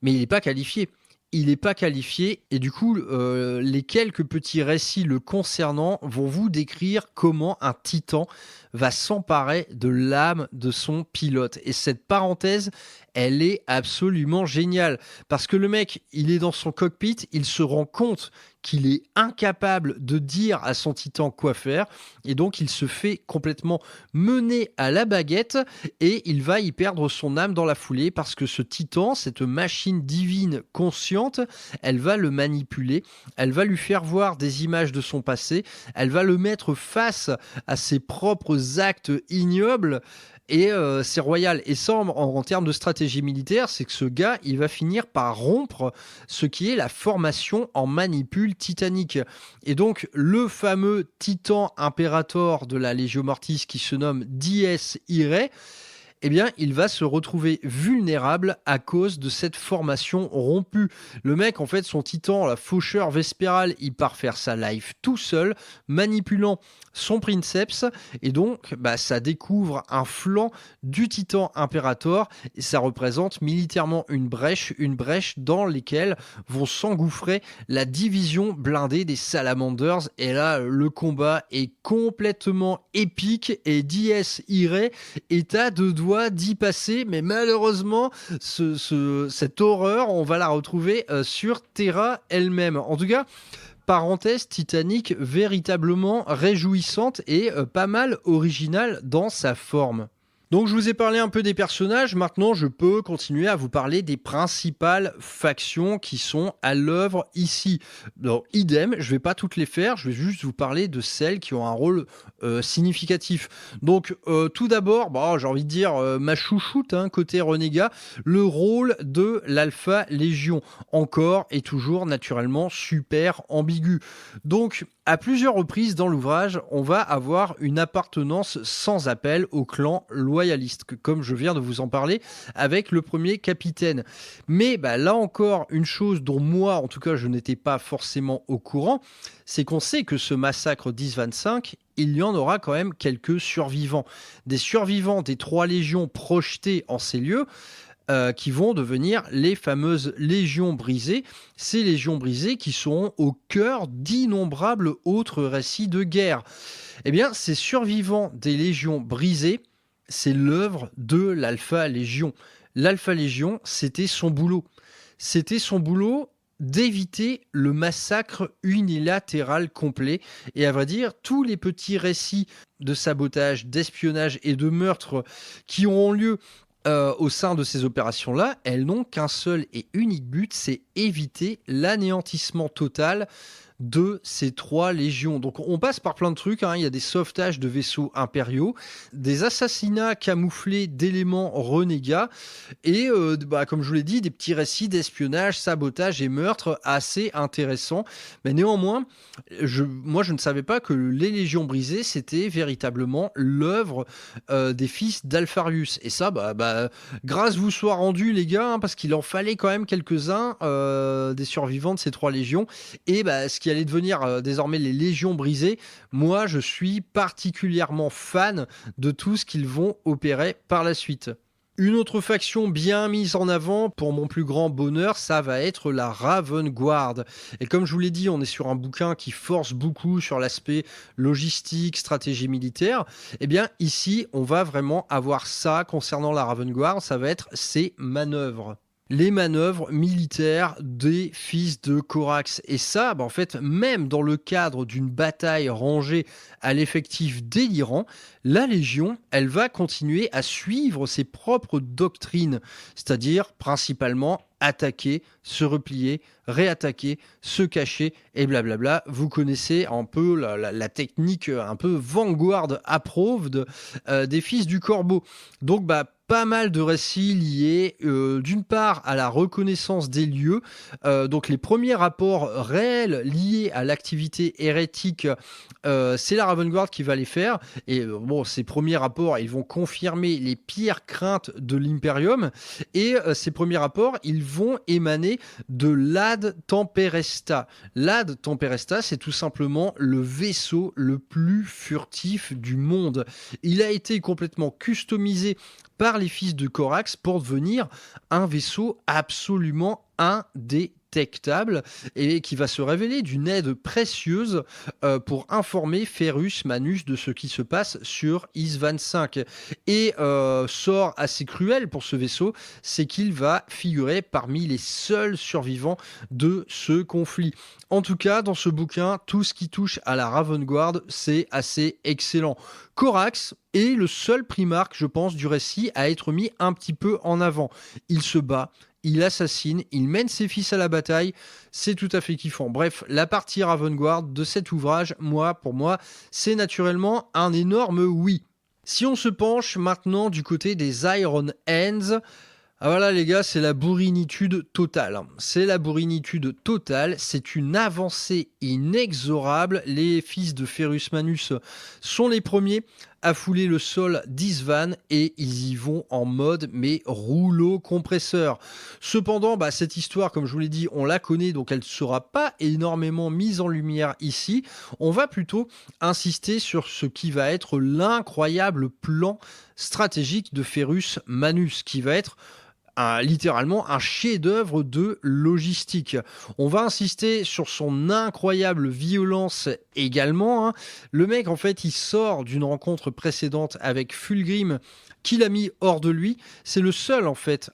mais il n'est pas qualifié. Il n'est pas qualifié et du coup, les quelques petits récits le concernant vont vous décrire comment un titan va s'emparer de l'âme de son pilote. Et cette parenthèse, elle est absolument géniale parce que le mec, il est dans son cockpit, il se rend compte qu'il est incapable de dire à son titan quoi faire et donc il se fait complètement mener à la baguette et il va y perdre son âme dans la foulée parce que ce titan, cette machine divine consciente, elle va le manipuler, elle va lui faire voir des images de son passé, elle va le mettre face à ses propres actes ignobles. Et c'est royal. Et ça, en termes de stratégie militaire, c'est que ce gars, il va finir par rompre ce qui est la formation en manipule titanique. Et donc, le fameux titan impérator de la Legio Mortis qui se nomme Dies Irae, eh bien, il va se retrouver vulnérable à cause de cette formation rompue. Le mec, en fait, son titan, la faucheur vespéral, il part faire sa life tout seul, manipulant son princeps, et donc, ça découvre un flanc du titan impérator, et ça représente militairement une brèche dans laquelle vont s'engouffrer la division blindée des Salamanders, et là, le combat est complètement épique, et Dies Irae est à deux doigts d'y passer, mais malheureusement, cette horreur, on va la retrouver sur Terra elle-même. En tout cas, parenthèse Titanic véritablement réjouissante et pas mal originale dans sa forme. Donc je vous ai parlé un peu des personnages, maintenant je peux continuer à vous parler des principales factions qui sont à l'œuvre ici. Donc idem, je vais pas toutes les faire, je vais juste vous parler de celles qui ont un rôle significatif. Donc tout d'abord, j'ai envie de dire ma chouchoute côté renégat, le rôle de l'Alpha Légion, encore et toujours naturellement super ambigu. Donc à plusieurs reprises dans l'ouvrage, on va avoir une appartenance sans appel au clan loyaliste, comme je viens de vous en parler avec le premier capitaine. Mais là encore, une chose dont moi, en tout cas, je n'étais pas forcément au courant, c'est qu'on sait que ce massacre 10-25, il y en aura quand même quelques survivants. Des survivants des 3 légions projetées en ces lieux, qui vont devenir les fameuses légions brisées. Ces légions brisées qui sont au cœur d'innombrables autres récits de guerre. Eh bien, ces survivants des légions brisées, c'est l'œuvre de l'Alpha Légion. L'Alpha Légion, c'était son boulot. C'était son boulot d'éviter le massacre unilatéral complet. Et à vrai dire, tous les petits récits de sabotage, d'espionnage et de meurtre qui auront lieu au sein de ces opérations-là, elles n'ont qu'un seul et unique but, c'est éviter l'anéantissement total de ces 3 légions. Donc on passe par plein de trucs, il y a des sauvetages de vaisseaux impériaux, des assassinats camouflés d'éléments renégats et comme je vous l'ai dit, des petits récits d'espionnage, sabotage et meurtre assez intéressants. Mais néanmoins, moi je ne savais pas que les légions brisées c'était véritablement l'œuvre des fils d'Alpharius. Et ça, grâce vous soit rendu les gars, parce qu'il en fallait quand même quelques-uns des survivants de ces 3 légions. Et ce qui allait devenir désormais les légions brisées, moi je suis particulièrement fan de tout ce qu'ils vont opérer par la suite. Une autre faction bien mise en avant, pour mon plus grand bonheur, ça va être la Raven Guard. Et comme je vous l'ai dit, on est sur un bouquin qui force beaucoup sur l'aspect logistique, stratégie militaire. Eh bien ici, on va vraiment avoir ça concernant la Raven Guard, ça va être ses manœuvres. Les manœuvres militaires des fils de Corax. Et ça, en fait, même dans le cadre d'une bataille rangée à l'effectif délirant, la Légion, elle va continuer à suivre ses propres doctrines, c'est-à-dire principalement attaquer, se replier, réattaquer, se cacher et blablabla. Vous connaissez un peu la technique un peu Vanguard approved des Fils du Corbeau. Donc pas mal de récits liés d'une part à la reconnaissance des lieux, donc les premiers rapports réels liés à l'activité hérétique, c'est la Ravengard qui va les faire, et ces premiers rapports ils vont confirmer les pires craintes de l'Imperium, et ces premiers rapports ils vont émaner de l'Ad Temperesta. L'Ad Temperesta, c'est tout simplement le vaisseau le plus furtif du monde. Il a été complètement customisé par les Fils de Corax pour devenir un vaisseau absolument indétectable et qui va se révéler d'une aide précieuse pour informer Ferrus Manus de ce qui se passe sur Isvan 5. Et sort assez cruel pour ce vaisseau, c'est qu'il va figurer parmi les seuls survivants de ce conflit. En tout cas, dans ce bouquin, tout ce qui touche à la Ravengard, c'est assez excellent. Corax est le seul primarque, je pense, du récit à être mis un petit peu en avant. Il se bat, il assassine, il mène ses fils à la bataille, c'est tout à fait kiffant. Bref, la partie Ravengard de cet ouvrage, pour moi, c'est naturellement un énorme oui. Si on se penche maintenant du côté des Iron Hands, voilà les gars, c'est la bourrinitude totale. C'est la bourrinitude totale, c'est une avancée inexorable. Les Fils de Ferrus Manus sont les premiers à fouler le sol d'Isvan et ils y vont en mode rouleau compresseur. Cependant, cette histoire, comme je vous l'ai dit, on la connaît, donc elle ne sera pas énormément mise en lumière ici. On va plutôt insister sur ce qui va être l'incroyable plan stratégique de Ferrus Manus, qui va être littéralement un chef-d'œuvre de logistique. On va insister sur son incroyable violence également. Le mec, en fait, il sort d'une rencontre précédente avec Fulgrim qui l'a mis hors de lui. C'est le seul, en fait,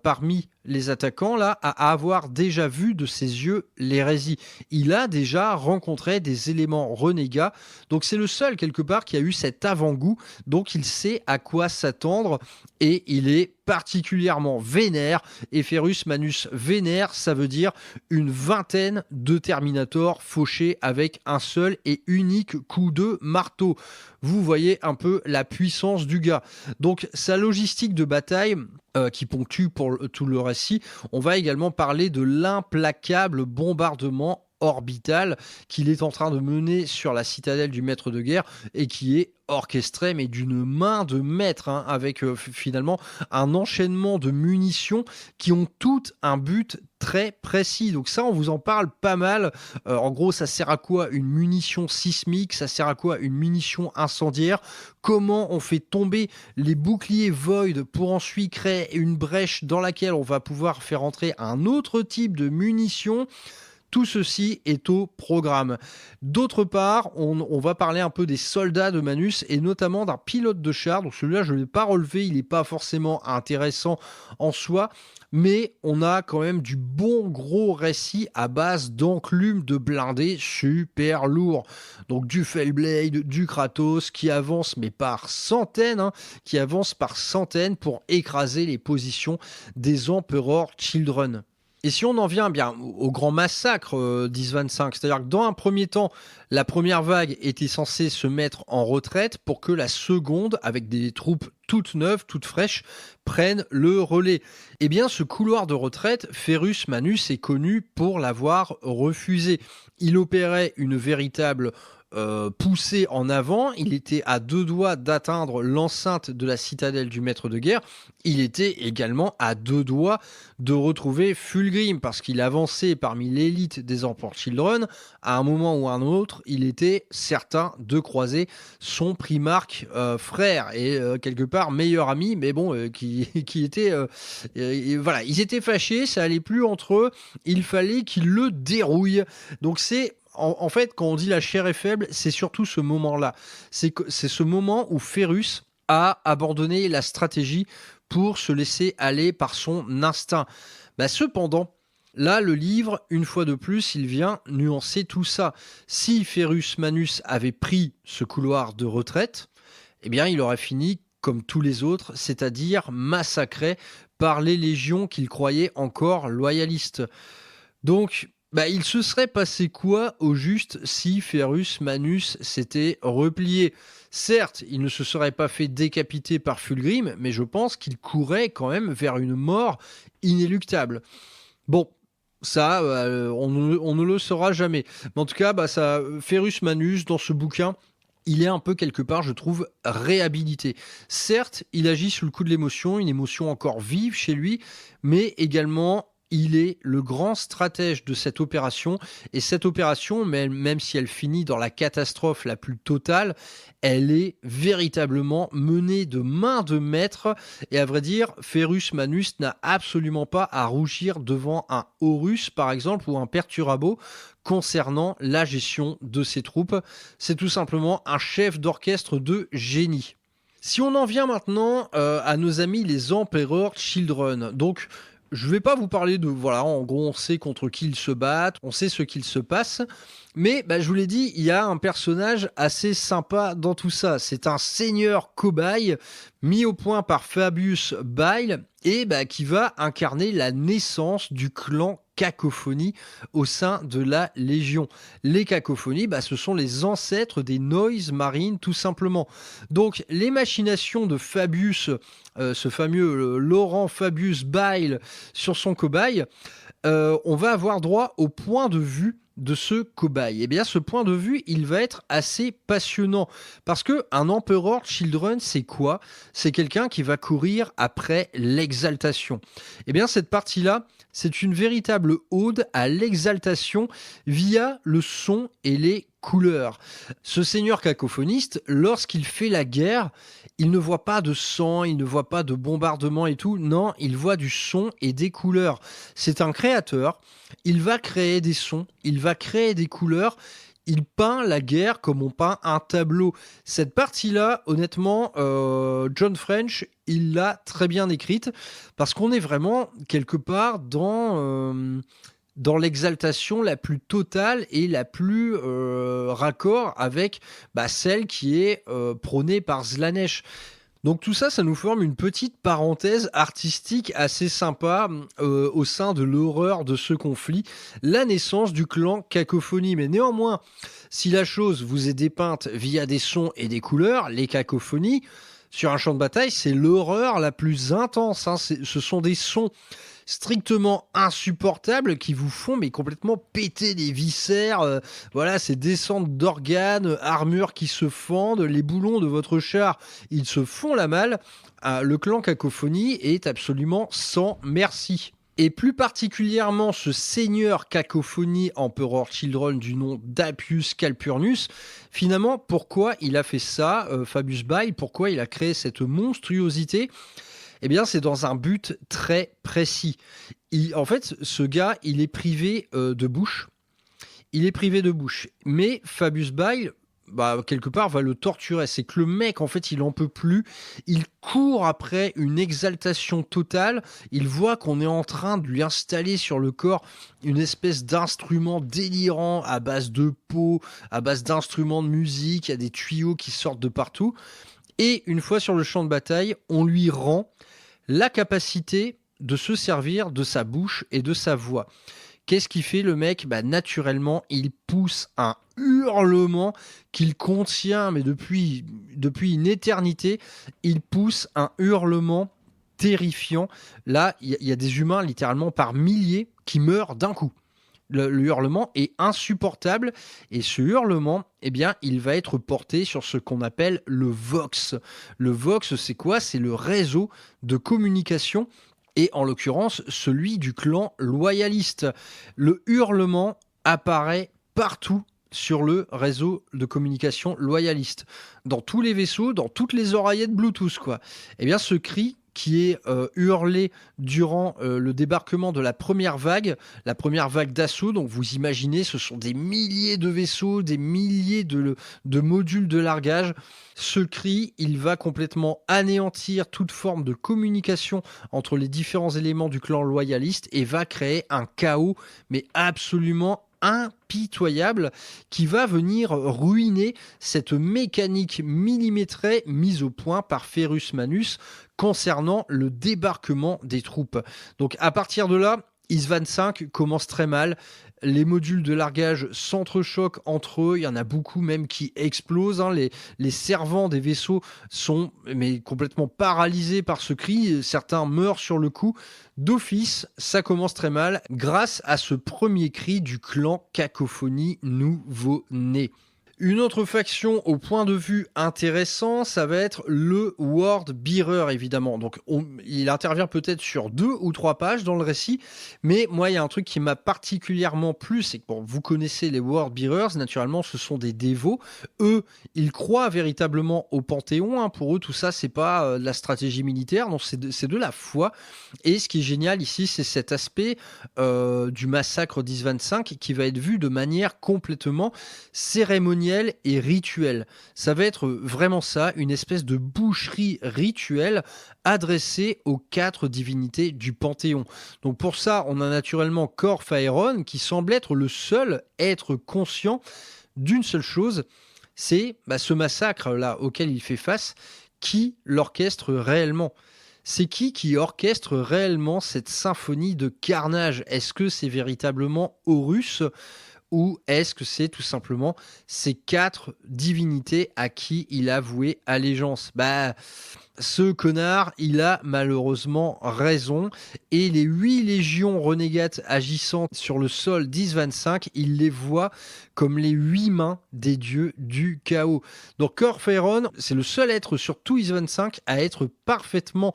parmi les attaquants là à avoir déjà vu de ses yeux l'hérésie. Il a déjà rencontré des éléments renégats, donc c'est le seul quelque part qui a eu cet avant-goût, donc il sait à quoi s'attendre et il est particulièrement vénère. Et Ferrus Manus vénère, ça veut dire une vingtaine de Terminators fauchés avec un seul et unique coup de marteau. Vous voyez un peu la puissance du gars. Donc sa logistique de bataille qui ponctue pour tout le récit. On va également parler de l'implacable bombardement orbital qu'il est en train de mener sur la citadelle du maître de guerre et qui est orchestré mais d'une main de maître, avec finalement un enchaînement de munitions qui ont toutes un but très précis. Donc ça, on vous en parle pas mal. En gros, ça sert à quoi une munition sismique? Ça sert à quoi une munition incendiaire? Comment on fait tomber les boucliers Void pour ensuite créer une brèche dans laquelle on va pouvoir faire entrer un autre type de munition? Tout ceci est au programme. D'autre part, on va parler un peu des soldats de Manus et notamment d'un pilote de char. Donc celui-là, je ne l'ai pas relevé, il n'est pas forcément intéressant en soi, mais on a quand même du bon gros récit à base d'enclumes de blindés super lourds. Donc du Fellblade, du Kratos qui avance mais par centaines, pour écraser les positions des Emperor Children. Et si on en vient au grand massacre d'Isvan 5, c'est-à-dire que dans un premier temps, la première vague était censée se mettre en retraite pour que la seconde, avec des troupes toutes neuves, toutes fraîches, prenne le relais. Eh bien, ce couloir de retraite, Ferrus Manus est connu pour l'avoir refusé. Il opérait une véritable poussé en avant, il était à 2 doigts d'atteindre l'enceinte de la citadelle du maître de guerre, il était également à 2 doigts de retrouver Fulgrim, parce qu'il avançait parmi l'élite des Emperor Children, à un moment ou à un autre, il était certain de croiser son primarque frère, et quelque part meilleur ami, mais bon, qui était... voilà, ils étaient fâchés, ça allait plus entre eux, il fallait qu'il le dérouille. Donc c'est... En fait, quand on dit la chair est faible, c'est surtout ce moment-là. C'est ce moment où Ferrus a abandonné la stratégie pour se laisser aller par son instinct. Cependant, là, le livre, une fois de plus, il vient nuancer tout ça. Si Ferrus Manus avait pris ce couloir de retraite, eh bien, il aurait fini comme tous les autres, c'est-à-dire massacré par les légions qu'il croyait encore loyalistes. Donc, il se serait passé quoi au juste si Ferrus Manus s'était replié? Certes, il ne se serait pas fait décapiter par Fulgrim, mais je pense qu'il courait quand même vers une mort inéluctable. Bon, ça, on ne le saura jamais. Mais en tout cas, Ferrus Manus, dans ce bouquin, il est un peu quelque part, je trouve, réhabilité. Certes, il agit sous le coup de l'émotion, une émotion encore vive chez lui, mais également il est le grand stratège de cette opération. Et cette opération, même si elle finit dans la catastrophe la plus totale, elle est véritablement menée de main de maître. Et à vrai dire, Ferrus Manus n'a absolument pas à rougir devant un Horus, par exemple, ou un Perturabo, concernant la gestion de ses troupes. C'est tout simplement un chef d'orchestre de génie. Si on en vient maintenant à nos amis les Emperor Children, donc je vais pas vous parler de, voilà, en gros on sait contre qui ils se battent, on sait ce qu'il se passe, mais je vous l'ai dit, il y a un personnage assez sympa dans tout ça. C'est un seigneur cobaye mis au point par Fabius Bile et qui va incarner la naissance du clan Cacophonie au sein de la Légion. Les Cacophonies, ce sont les ancêtres des Noise Marines tout simplement. Donc les machinations de Fabius, ce fameux Laurent Fabius Bile sur son cobaye, on va avoir droit au point de vue de ce cobaye. Et bien ce point de vue, il va être assez passionnant parce que un Emperor Children, c'est quoi? C'est quelqu'un qui va courir après l'exaltation. Et bien cette partie-là, c'est une véritable ode à l'exaltation via le son et les couleurs. Ce seigneur cacophoniste, lorsqu'il fait la guerre, il ne voit pas de sang, il ne voit pas de bombardement et tout. Non, il voit du son et des couleurs. C'est un créateur. Il va créer des sons, il va créer des couleurs. Il peint la guerre comme on peint un tableau. Cette partie-là, honnêtement, John French, il l'a très bien écrite parce qu'on est vraiment quelque part dans l'exaltation la plus totale et la plus raccord avec celle qui est prônée par Slanesh. Donc tout ça, ça nous forme une petite parenthèse artistique assez sympa au sein de l'horreur de ce conflit, la naissance du clan Cacophonie. Mais néanmoins, si la chose vous est dépeinte via des sons et des couleurs, les cacophonies, sur un champ de bataille, c'est l'horreur la plus intense. Ce sont des sons strictement insupportables qui vous font complètement péter les viscères. Voilà, ces descentes d'organes, armures qui se fendent, les boulons de votre char, ils se font la malle. Le clan Cacophonie est absolument sans merci. Et plus particulièrement ce seigneur Cacophonie Emperor Children du nom d'Appius Calpurnus, finalement, pourquoi il a fait ça, Fabius Bile, pourquoi il a créé cette monstruosité? Eh bien, c'est dans un but très précis. En fait, ce gars, il est privé de bouche. Il est privé de bouche. Mais Fabius Bile, quelque part, va le torturer. C'est que le mec, en fait, il en peut plus. Il court après une exaltation totale. Il voit qu'on est en train de lui installer sur le corps une espèce d'instrument délirant à base de peau, à base d'instruments de musique. Il y a des tuyaux qui sortent de partout. Et une fois sur le champ de bataille, on lui rend la capacité de se servir de sa bouche et de sa voix. Qu'est-ce qu'il fait le mec? Naturellement, il pousse un hurlement qu'il contient, mais depuis une éternité, il pousse un hurlement terrifiant. Là, il y a des humains littéralement par milliers qui meurent d'un coup. Le hurlement est insupportable et ce hurlement, il va être porté sur ce qu'on appelle le Vox. Le Vox, c'est quoi? C'est le réseau de communication et en l'occurrence celui du clan loyaliste. Le hurlement apparaît partout sur le réseau de communication loyaliste. Dans tous les vaisseaux, dans toutes les oreillettes Bluetooth, quoi. Ce cri qui est hurlé durant le débarquement de la première vague d'assaut. Donc vous imaginez, ce sont des milliers de vaisseaux, des milliers de modules de largage. Ce cri, il va complètement anéantir toute forme de communication entre les différents éléments du clan loyaliste et va créer un chaos, mais absolument impitoyable qui va venir ruiner cette mécanique millimétrée mise au point par Ferrus Manus concernant le débarquement des troupes. Donc à partir de là, Isvan 5 commence très mal. Les modules de largage s'entrechoquent entre eux. Il y en a beaucoup même qui explosent. Les servants des vaisseaux sont complètement paralysés par ce cri. Certains meurent sur le coup. D'office, ça commence très mal grâce à ce premier cri du clan Cacophonie nouveau-né. Une autre faction au point de vue intéressant, ça va être le World Bearer, évidemment. Donc, il intervient peut-être sur 2 ou 3 pages dans le récit, mais moi, il y a un truc qui m'a particulièrement plu, c'est que vous connaissez les World Bearers, naturellement, ce sont des dévots. Eux, ils croient véritablement au Panthéon. Pour eux, tout ça, c'est pas de la stratégie militaire, non, c'est de la foi. Et ce qui est génial ici, c'est cet aspect du massacre d'Isvan 5 qui va être vu de manière complètement cérémonielle et rituel. Ça va être vraiment ça, une espèce de boucherie rituelle adressée aux 4 divinités du Panthéon. Donc pour ça, on a naturellement Cor-Phaéron qui semble être le seul être conscient d'une seule chose, c'est ce massacre-là auquel il fait face, qui l'orchestre réellement. C'est qui orchestre réellement cette symphonie de carnage? Est-ce que c'est véritablement Horus ? Ou est-ce que c'est tout simplement ces 4 divinités à qui il a voué allégeance? Ce connard, il a malheureusement raison. Et les 8 légions renégates agissant sur le sol d'Isvan 5, il les voit comme les 8 mains des dieux du chaos. Donc Cor-Phaéron, c'est le seul être sur tout Isvan 5 à être parfaitement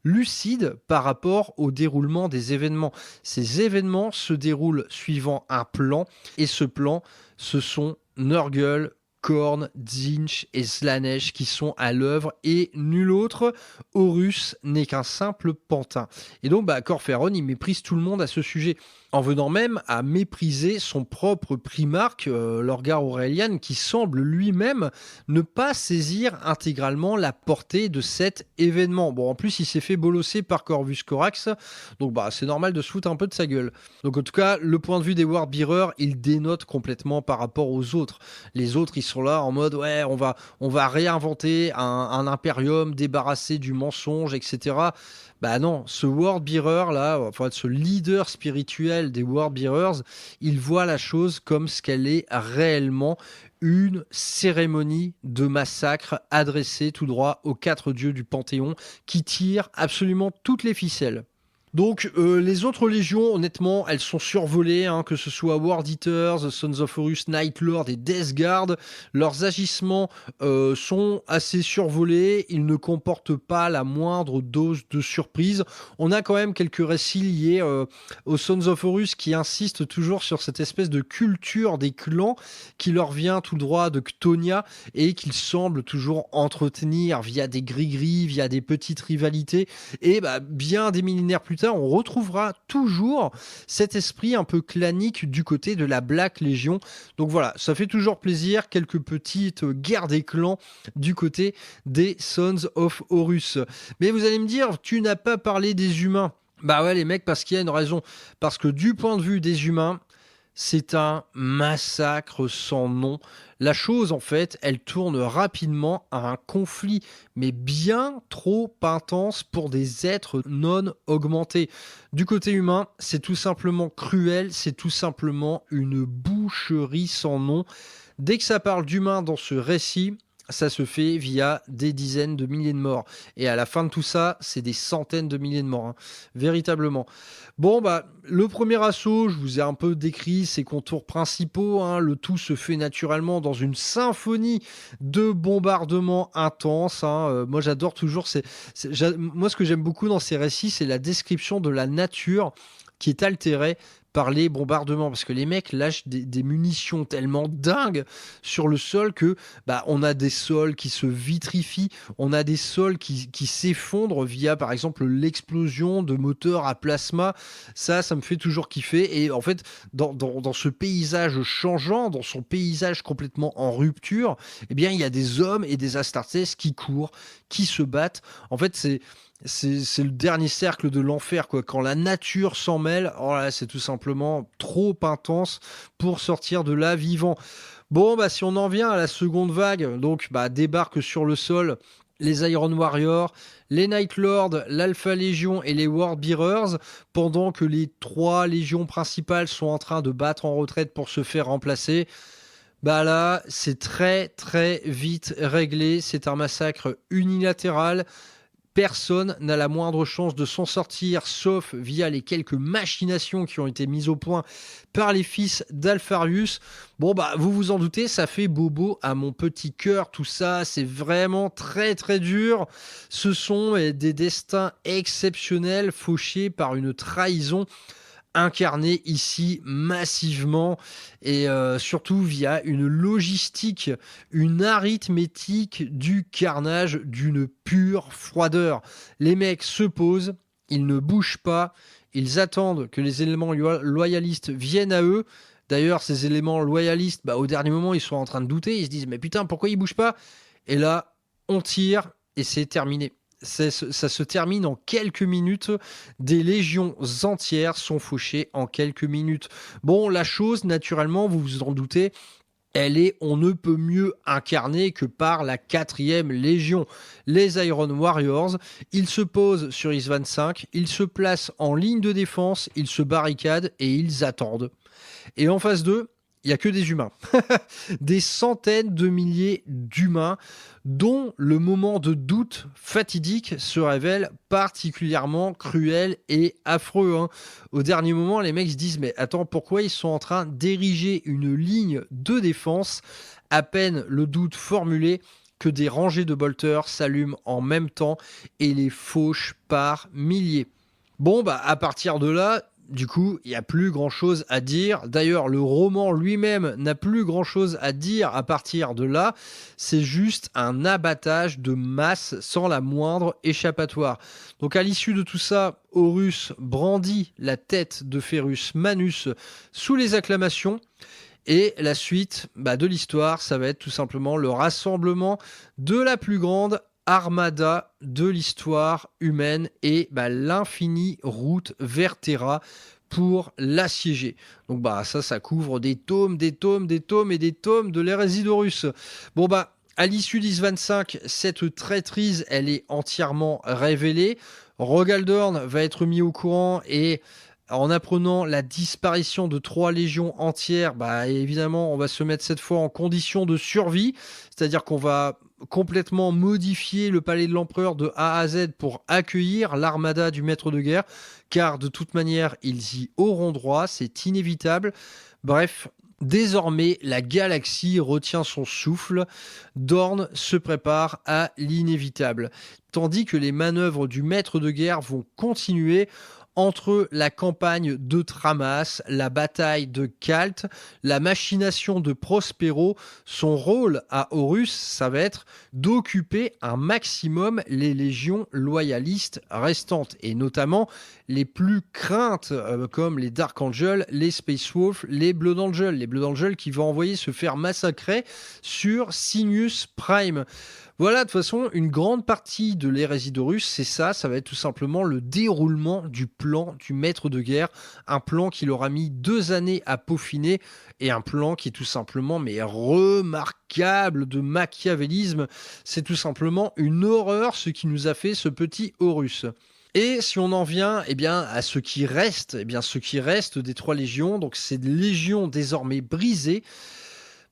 lucide par rapport au déroulement des événements. Ces événements se déroulent suivant un plan, et ce plan, ce sont Nurgle, Khorne, Tzeentch et Slaanesh qui sont à l'œuvre, et nul autre. Horus n'est qu'un simple pantin. Et donc Cor-Phaéron, il méprise tout le monde à ce sujet, en venant même à mépriser son propre primarque, Lorgar Aurelian, qui semble lui-même ne pas saisir intégralement la portée de cet événement. Bon, en plus, il s'est fait bolosser par Corvus Corax, donc c'est normal de se foutre un peu de sa gueule. Donc en tout cas, le point de vue des World Bearers, il dénote complètement par rapport aux autres. Les autres, ils sont là en mode, ouais, on va réinventer un impérium débarrassé du mensonge, etc. Non, ce World Bearer là, enfin ce leader spirituel des World Bearers, il voit la chose comme ce qu'elle est réellement, une cérémonie de massacre adressée tout droit aux 4 dieux du Panthéon qui tirent absolument toutes les ficelles. Donc les autres légions, honnêtement, elles sont survolées, que ce soit World Eaters, Sons of Horus, Night Lord et Death Guard. Leurs agissements sont assez survolés, ils ne comportent pas la moindre dose de surprise. On a quand même quelques récits liés aux Sons of Horus qui insistent toujours sur cette espèce de culture des clans qui leur vient tout droit de Chtonia et qu'ils semblent toujours entretenir via des gris-gris, via des petites rivalités. Et bien des millénaires plus tard, on retrouvera toujours cet esprit un peu clanique du côté de la Black Legion. Donc voilà, ça fait toujours plaisir, quelques petites guerres des clans du côté des Sons of Horus. Mais vous allez me dire, tu n'as pas parlé des humains. Ouais les mecs, parce qu'il y a une raison. Parce que du point de vue des humains, c'est un massacre sans nom. La chose, en fait, elle tourne rapidement à un conflit, mais bien trop intense pour des êtres non augmentés. Du côté humain, c'est tout simplement cruel, c'est tout simplement une boucherie sans nom. Dès que ça parle d'humains dans ce récit, ça se fait via des dizaines de milliers de morts. Et à la fin de tout ça, c'est des centaines de milliers de morts, véritablement. Bon, le premier assaut, je vous ai un peu décrit ses contours principaux. Le tout se fait naturellement dans une symphonie de bombardements intenses. Moi, j'adore toujours. Moi, ce que j'aime beaucoup dans ces récits, c'est la description de la nature qui est altérée par les bombardements, parce que les mecs lâchent des munitions tellement dingues sur le sol que on a des sols qui se vitrifient, on a des sols qui s'effondrent via par exemple l'explosion de moteurs à plasma. Ça me fait toujours kiffer. Et en fait, dans ce paysage changeant, dans son paysage complètement en rupture, il y a des hommes et des Astartes qui courent, qui se battent. En fait, c'est le dernier cercle de l'enfer, quoi. Quand la nature s'en mêle, oh là, c'est tout simplement trop intense pour sortir de là vivant. Bon, bah, si on en vient à la seconde vague, donc, bah, débarquent sur le sol les Iron Warriors, les Night Lords, l'Alpha Légion et les World Bearers, pendant que les 3 légions principales sont en train de battre en retraite pour se faire remplacer. Bah là, c'est très très vite réglé. C'est un massacre unilatéral. Personne n'a la moindre chance de s'en sortir, sauf via les quelques machinations qui ont été mises au point par les fils d'Alpharius. Bon, bah, vous vous en doutez, ça fait bobo à mon petit cœur, tout ça. C'est vraiment très très dur. Ce sont des destins exceptionnels fauchés par une trahison incarné ici massivement et surtout via une logistique, une arithmétique du carnage d'une pure froideur. Les mecs se posent, ils ne bougent pas, ils attendent que les éléments loyalistes viennent à eux. D'ailleurs, ces éléments loyalistes, bah, au dernier moment, ils sont en train de douter, ils se disent « Mais putain, pourquoi ils bougent pas ?» Et là, on tire et c'est terminé. Ça se termine en quelques minutes. Des légions entières sont fauchées en quelques minutes. Bon, la chose, naturellement, vous vous en doutez, elle est on ne peut mieux incarnée que par la 4e Légion. Les Iron Warriors, ils se posent sur Is-25, ils se placent en ligne de défense, ils se barricadent et ils attendent. Et en face d'eux, il n'y a que des humains. Des centaines de milliers d'humains dont le moment de doute fatidique se révèle particulièrement cruel et affreux. Hein. Au dernier moment, les mecs se disent « Mais attends, pourquoi ils sont en train d'ériger une ligne de défense ?» À peine le doute formulé que des rangées de bolters s'allument en même temps et les fauchent par milliers. Bon, bah à partir de là, du coup, il n'y a plus grand-chose à dire. D'ailleurs, le roman lui-même n'a plus grand-chose à dire à partir de là. C'est juste un abattage de masse sans la moindre échappatoire. Donc, à l'issue de tout ça, Horus brandit la tête de Ferrus Manus sous les acclamations. Et la suite de l'histoire, ça va être tout simplement le rassemblement de la plus grande armada de l'histoire humaine et l'infinie route vers Terra pour l'assiéger. Donc ça couvre des tomes, des tomes, des tomes et des tomes de l'hérésie d'Horus. Bon à l'issue d'Is-25, cette traîtrise, elle est entièrement révélée. Rogaldorn va être mis au courant et en apprenant la disparition de 3 légions entières, évidemment, on va se mettre cette fois en condition de survie. C'est-à-dire qu'on va complètement modifier le palais de l'empereur de A à Z pour accueillir l'armada du maître de guerre, car de toute manière, ils y auront droit, c'est inévitable. Bref, désormais, la galaxie retient son souffle. Dorn se prépare à l'inévitable. Tandis que les manœuvres du maître de guerre vont continuer entre la campagne de Tramas, la bataille de Khalt, la machination de Prospero. Son rôle à Horus, ça va être d'occuper un maximum les légions loyalistes restantes, et notamment les plus craintes, comme les Dark Angels, les Space Wolves, les Blood Angels. Les Blood Angels qui vont envoyer se faire massacrer sur Sinius Prime. Voilà, de toute façon, une grande partie de l'hérésie d'Horus, c'est ça va être tout simplement le déroulement du plan du maître de guerre, un plan qu'il aura mis 2 années à peaufiner, et un plan qui est tout simplement remarquable de machiavélisme. C'est tout simplement une horreur ce qui nous a fait ce petit Horus. Et si on en vient à ce qui reste, ce qui reste des 3 légions, donc ces légions désormais brisées,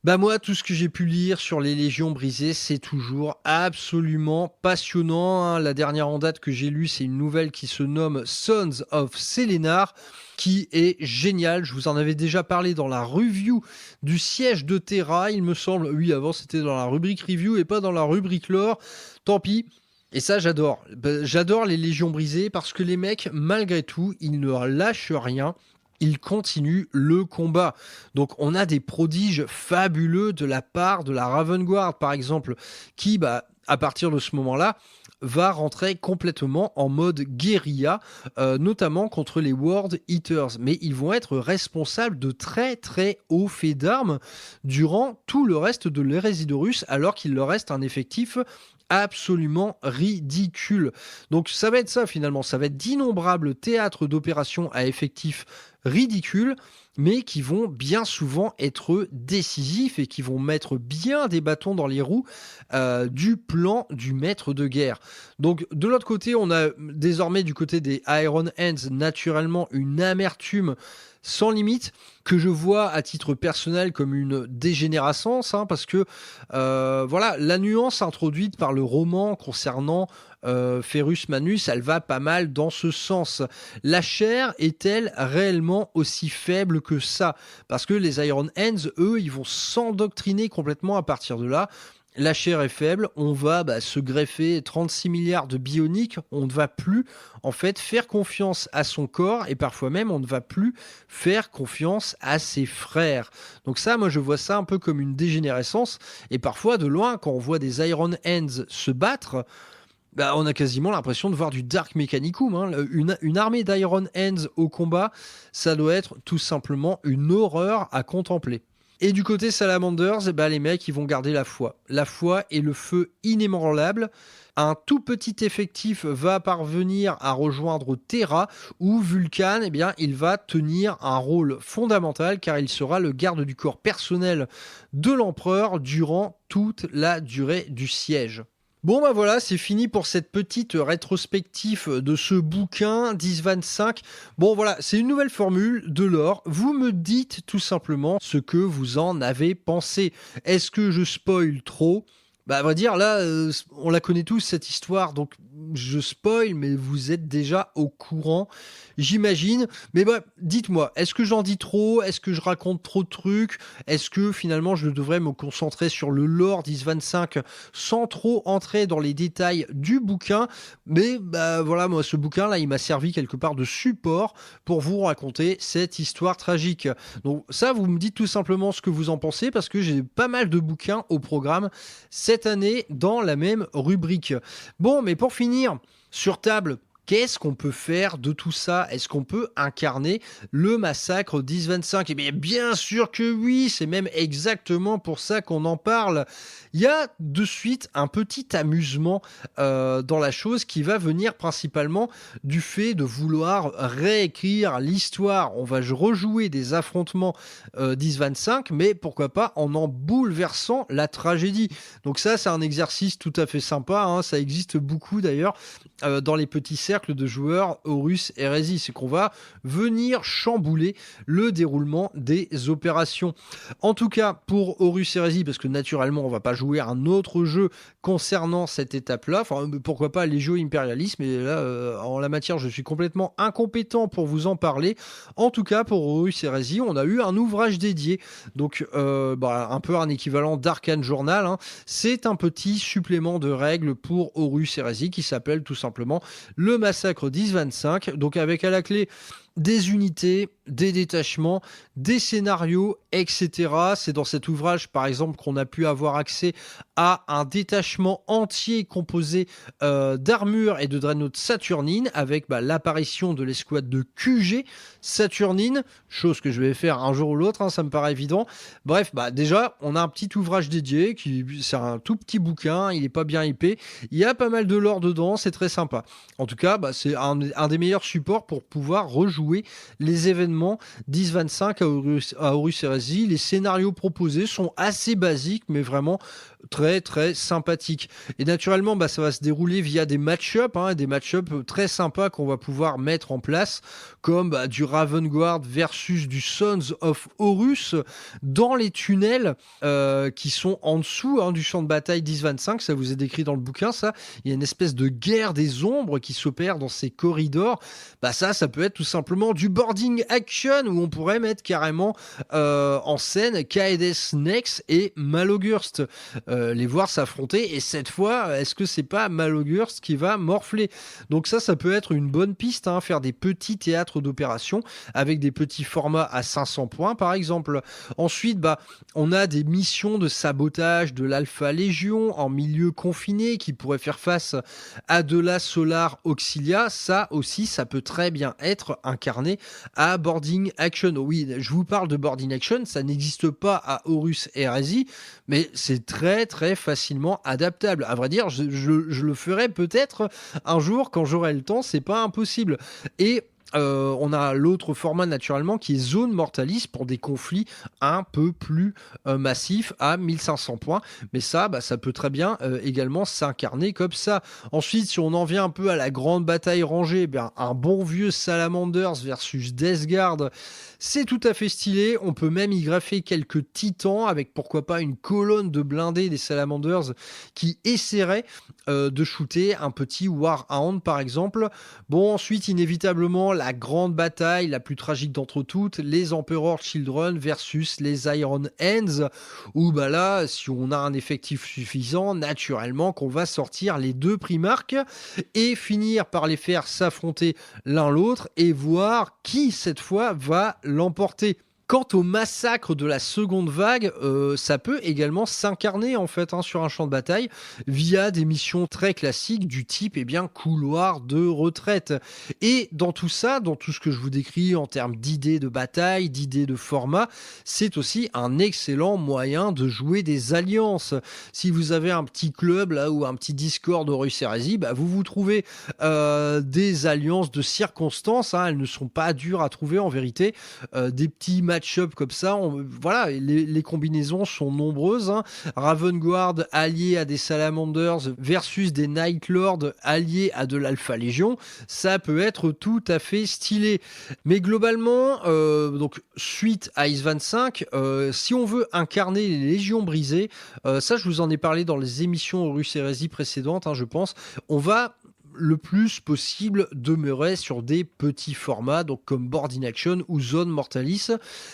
moi, tout ce que j'ai pu lire sur les légions brisées, c'est toujours absolument passionnant. Hein. La dernière en date que j'ai lue, c'est une nouvelle qui se nomme Sons of Selenar, qui est géniale. Je vous en avais déjà parlé dans la review du siège de Terra, il me semble. Oui, avant c'était dans la rubrique review et pas dans la rubrique lore. Tant pis. Et ça, j'adore. J'adore les légions brisées parce que les mecs, malgré tout, ils ne lâchent rien. Il continue le combat. Donc on a des prodiges fabuleux de la part de la Raven Guard, par exemple, qui, à partir de ce moment-là, va rentrer complètement en mode guérilla, notamment contre les World Eaters. Mais ils vont être responsables de très très hauts faits d'armes durant tout le reste de l'hérésie d'Horus, alors qu'il leur reste un effectif absolument ridicule. Donc ça va être ça finalement, ça va être d'innombrables théâtres d'opérations à effectifs ridicules, mais qui vont bien souvent être décisifs et qui vont mettre bien des bâtons dans les roues du plan du maître de guerre. Donc de l'autre côté, on a désormais du côté des Iron Hands naturellement une amertume sans limite, que je vois à titre personnel comme une dégénérescence, parce que voilà, la nuance introduite par le roman concernant Ferrus Manus, elle va pas mal dans ce sens. La chair est-elle réellement aussi faible que ça? Parce que les Iron Hands, eux, ils vont s'endoctriner complètement à partir de là. La chair est faible, on va se greffer 36 milliards de bioniques, on ne va plus en fait faire confiance à son corps et parfois même on ne va plus faire confiance à ses frères. Donc ça, moi je vois ça un peu comme une dégénérescence et parfois de loin quand on voit des Iron Hands se battre, on a quasiment l'impression de voir du Dark Mechanicum. Une armée d'Iron Hands au combat, ça doit être tout simplement une horreur à contempler. Et du côté Salamanders, les mecs, ils vont garder la foi. La foi et le feu inébranlable. Un tout petit effectif va parvenir à rejoindre Terra, où Vulcan, il va tenir un rôle fondamental, car il sera le garde du corps personnel de l'empereur durant toute la durée du siège. Bon voilà, c'est fini pour cette petite rétrospective de ce bouquin 10-25. Bon voilà, c'est une nouvelle formule de lore. Vous me dites tout simplement ce que vous en avez pensé. Est-ce que je spoil trop ? À vrai dire, là, on la connaît tous cette histoire, donc je spoil, mais vous êtes déjà au courant, j'imagine. Mais dites-moi, est-ce que j'en dis trop ? Est-ce que je raconte trop de trucs ? Est-ce que finalement je devrais me concentrer sur le lore 10-25 sans trop entrer dans les détails du bouquin ? Mais voilà, moi ce bouquin-là, il m'a servi quelque part de support pour vous raconter cette histoire tragique. Donc ça, vous me dites tout simplement ce que vous en pensez, parce que j'ai pas mal de bouquins au programme cette année dans la même rubrique. Bon, mais pour finir, sur table, qu'est-ce qu'on peut faire de tout ça ? Est-ce qu'on peut incarner le massacre 10-25 ? Eh bien sûr que oui, c'est même exactement pour ça qu'on en parle. Il y a de suite un petit amusement dans la chose qui va venir principalement du fait de vouloir réécrire l'histoire. On va rejouer des affrontements 10-25, mais pourquoi pas en bouleversant la tragédie. Donc ça, c'est un exercice tout à fait sympa, ça existe beaucoup d'ailleurs dans les petits cercles de joueurs Horus Heresy. C'est qu'on va venir chambouler le déroulement des opérations. En tout cas, pour Horus Heresy, parce que naturellement, on va pas jouer un autre jeu concernant cette étape-là. Enfin, pourquoi pas les jeux impérialistes, mais là, en la matière, je suis complètement incompétent pour vous en parler. En tout cas, pour Horus Heresy, on a eu un ouvrage dédié. Donc, un peu un équivalent d'Arcane Journal. C'est un petit supplément de règles pour Horus Heresy qui s'appelle tout simplement le Massacre 10-25. Donc, avec à la clé des unités, des détachements, des scénarios, etc. C'est dans cet ouvrage, par exemple, qu'on a pu avoir accès à un détachement entier composé d'armure et de dreadnought saturnine, avec l'apparition de l'escouade de QG saturnine, chose que je vais faire un jour ou l'autre, ça me paraît évident. Bref, déjà, on a un petit ouvrage dédié, c'est un tout petit bouquin, il n'est pas bien épais, il y a pas mal de lore dedans, c'est très sympa. En tout cas, c'est un des meilleurs supports pour pouvoir rejouer les événements 10-25 à Horus Heresy. Les scénarios proposés sont assez basiques, mais vraiment très très sympathiques. Et naturellement, ça va se dérouler via des match-ups, des match-ups très sympas qu'on va pouvoir mettre en place, comme du Ravenguard versus du Sons of Horus dans les tunnels qui sont en dessous du champ de bataille 10-25. Ça vous est décrit dans le bouquin, ça. Il y a une espèce de guerre des ombres qui s'opère dans ces corridors. Ça peut être tout simplement du boarding action où on pourrait mettre carrément en scène Kaedes Nex et Malogurst, les voir s'affronter, et cette fois, est-ce que c'est pas Malogurst qui va morfler? Donc ça peut être une bonne piste, faire des petits théâtres d'opération avec des petits formats à 500 points par exemple. Ensuite, on a des missions de sabotage de l'Alpha Légion en milieu confiné qui pourraient faire face à de la Solar Auxilia. Ça aussi, ça peut très bien être incarné carnet à Boarding Action. Oh oui, je vous parle de Boarding Action, ça n'existe pas à Horus Heresy, mais c'est très très facilement adaptable. À vrai dire, je le ferai peut-être un jour quand j'aurai le temps, c'est pas impossible. Et on a l'autre format naturellement qui est Zone Mortalis pour des conflits un peu plus massifs à 1500 points. Mais ça, ça peut très bien également s'incarner comme ça. Ensuite, si on en vient un peu à la grande bataille rangée, un bon vieux Salamanders versus Death Guard, c'est tout à fait stylé. On peut même y greffer quelques titans avec pourquoi pas une colonne de blindés des Salamanders qui essaieraient de shooter un petit Warhound par exemple. Bon, ensuite, inévitablement, la grande bataille, la plus tragique d'entre toutes, les Emperor Children versus les Iron Hands, où là, si on a un effectif suffisant, naturellement qu'on va sortir les deux Primarques et finir par les faire s'affronter l'un l'autre et voir qui, cette fois, va l'emporter. Quant au massacre de la seconde vague, ça peut également s'incarner en fait sur un champ de bataille via des missions très classiques du type couloir de retraite. Et dans tout ça, dans tout ce que je vous décris en termes d'idées de bataille, d'idées de format, c'est aussi un excellent moyen de jouer des alliances. Si vous avez un petit club là ou un petit Discord Horus Heresy, vous trouvez des alliances de circonstances. Elles ne sont pas dures à trouver en vérité. Des petits match-up comme ça, voilà, les combinaisons sont nombreuses. Ravenguard allié à des Salamanders versus des Nightlords alliés à de l'Alpha Légion, ça peut être tout à fait stylé. Mais globalement, donc suite à Ice 25, si on veut incarner les Légions brisées, ça je vous en ai parlé dans les émissions Horus Heresy précédentes, je pense, on va le plus possible demeurer sur des petits formats, donc comme Boarding Action ou Zone Mortalis.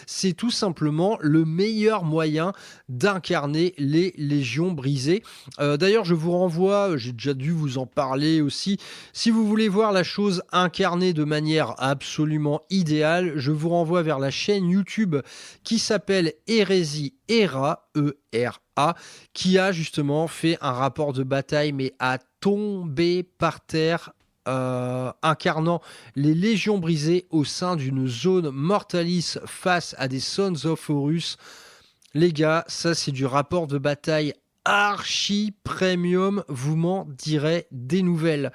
C'est tout simplement le meilleur moyen d'incarner les Légions brisées. D'ailleurs, je vous renvoie, j'ai déjà dû vous en parler aussi, si vous voulez voir la chose incarnée de manière absolument idéale, je vous renvoie vers la chaîne YouTube qui s'appelle Heresy Era, E-R-A, qui a justement fait un rapport de bataille, mais à tomber par terre, incarnant les Légions brisées au sein d'une zone Mortalis face à des Sons of Horus. Les gars, ça c'est du rapport de bataille archi premium, vous m'en direz des nouvelles.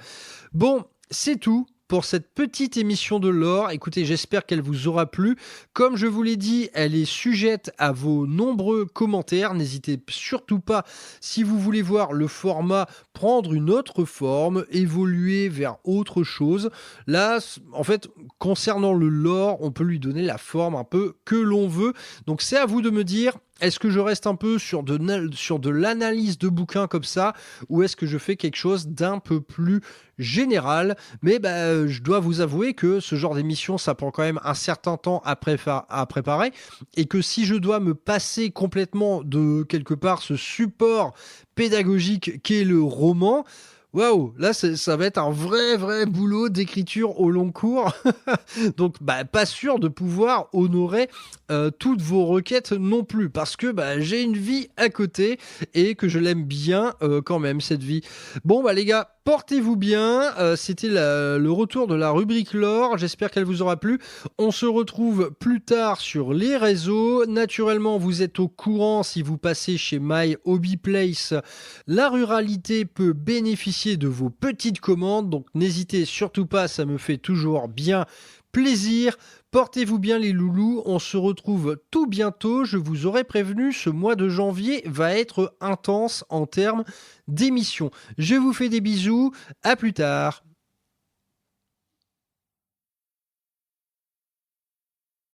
Bon, c'est tout pour cette petite émission de lore. Écoutez, j'espère qu'elle vous aura plu. Comme je vous l'ai dit, elle est sujette à vos nombreux commentaires. N'hésitez surtout pas, si vous voulez voir le format prendre une autre forme, évoluer vers autre chose. Là, en fait, concernant le lore, on peut lui donner la forme un peu que l'on veut. Donc c'est à vous de me dire, est-ce que je reste un peu sur de l'analyse de bouquins comme ça, ou est-ce que je fais quelque chose d'un peu plus général? Mais je dois vous avouer que ce genre d'émission, ça prend quand même un certain temps à préparer, et que si je dois me passer complètement de quelque part ce support pédagogique qu'est le roman, waouh, là ça va être un vrai boulot d'écriture au long cours. Donc pas sûr de pouvoir honorer toutes vos requêtes non plus, parce que j'ai une vie à côté et que je l'aime bien quand même, cette vie. Bon les gars, portez-vous bien. C'était le retour de la rubrique lore. J'espère qu'elle vous aura plu. On se retrouve plus tard sur les réseaux. Naturellement, vous êtes au courant, si vous passez chez My Hobby Place, la ruralité peut bénéficier de vos petites commandes. Donc n'hésitez surtout pas, ça me fait toujours bien plaisir. Portez-vous bien les loulous, on se retrouve tout bientôt. Je vous aurais prévenu, ce mois de janvier va être intense en termes d'émissions. Je vous fais des bisous, à plus tard.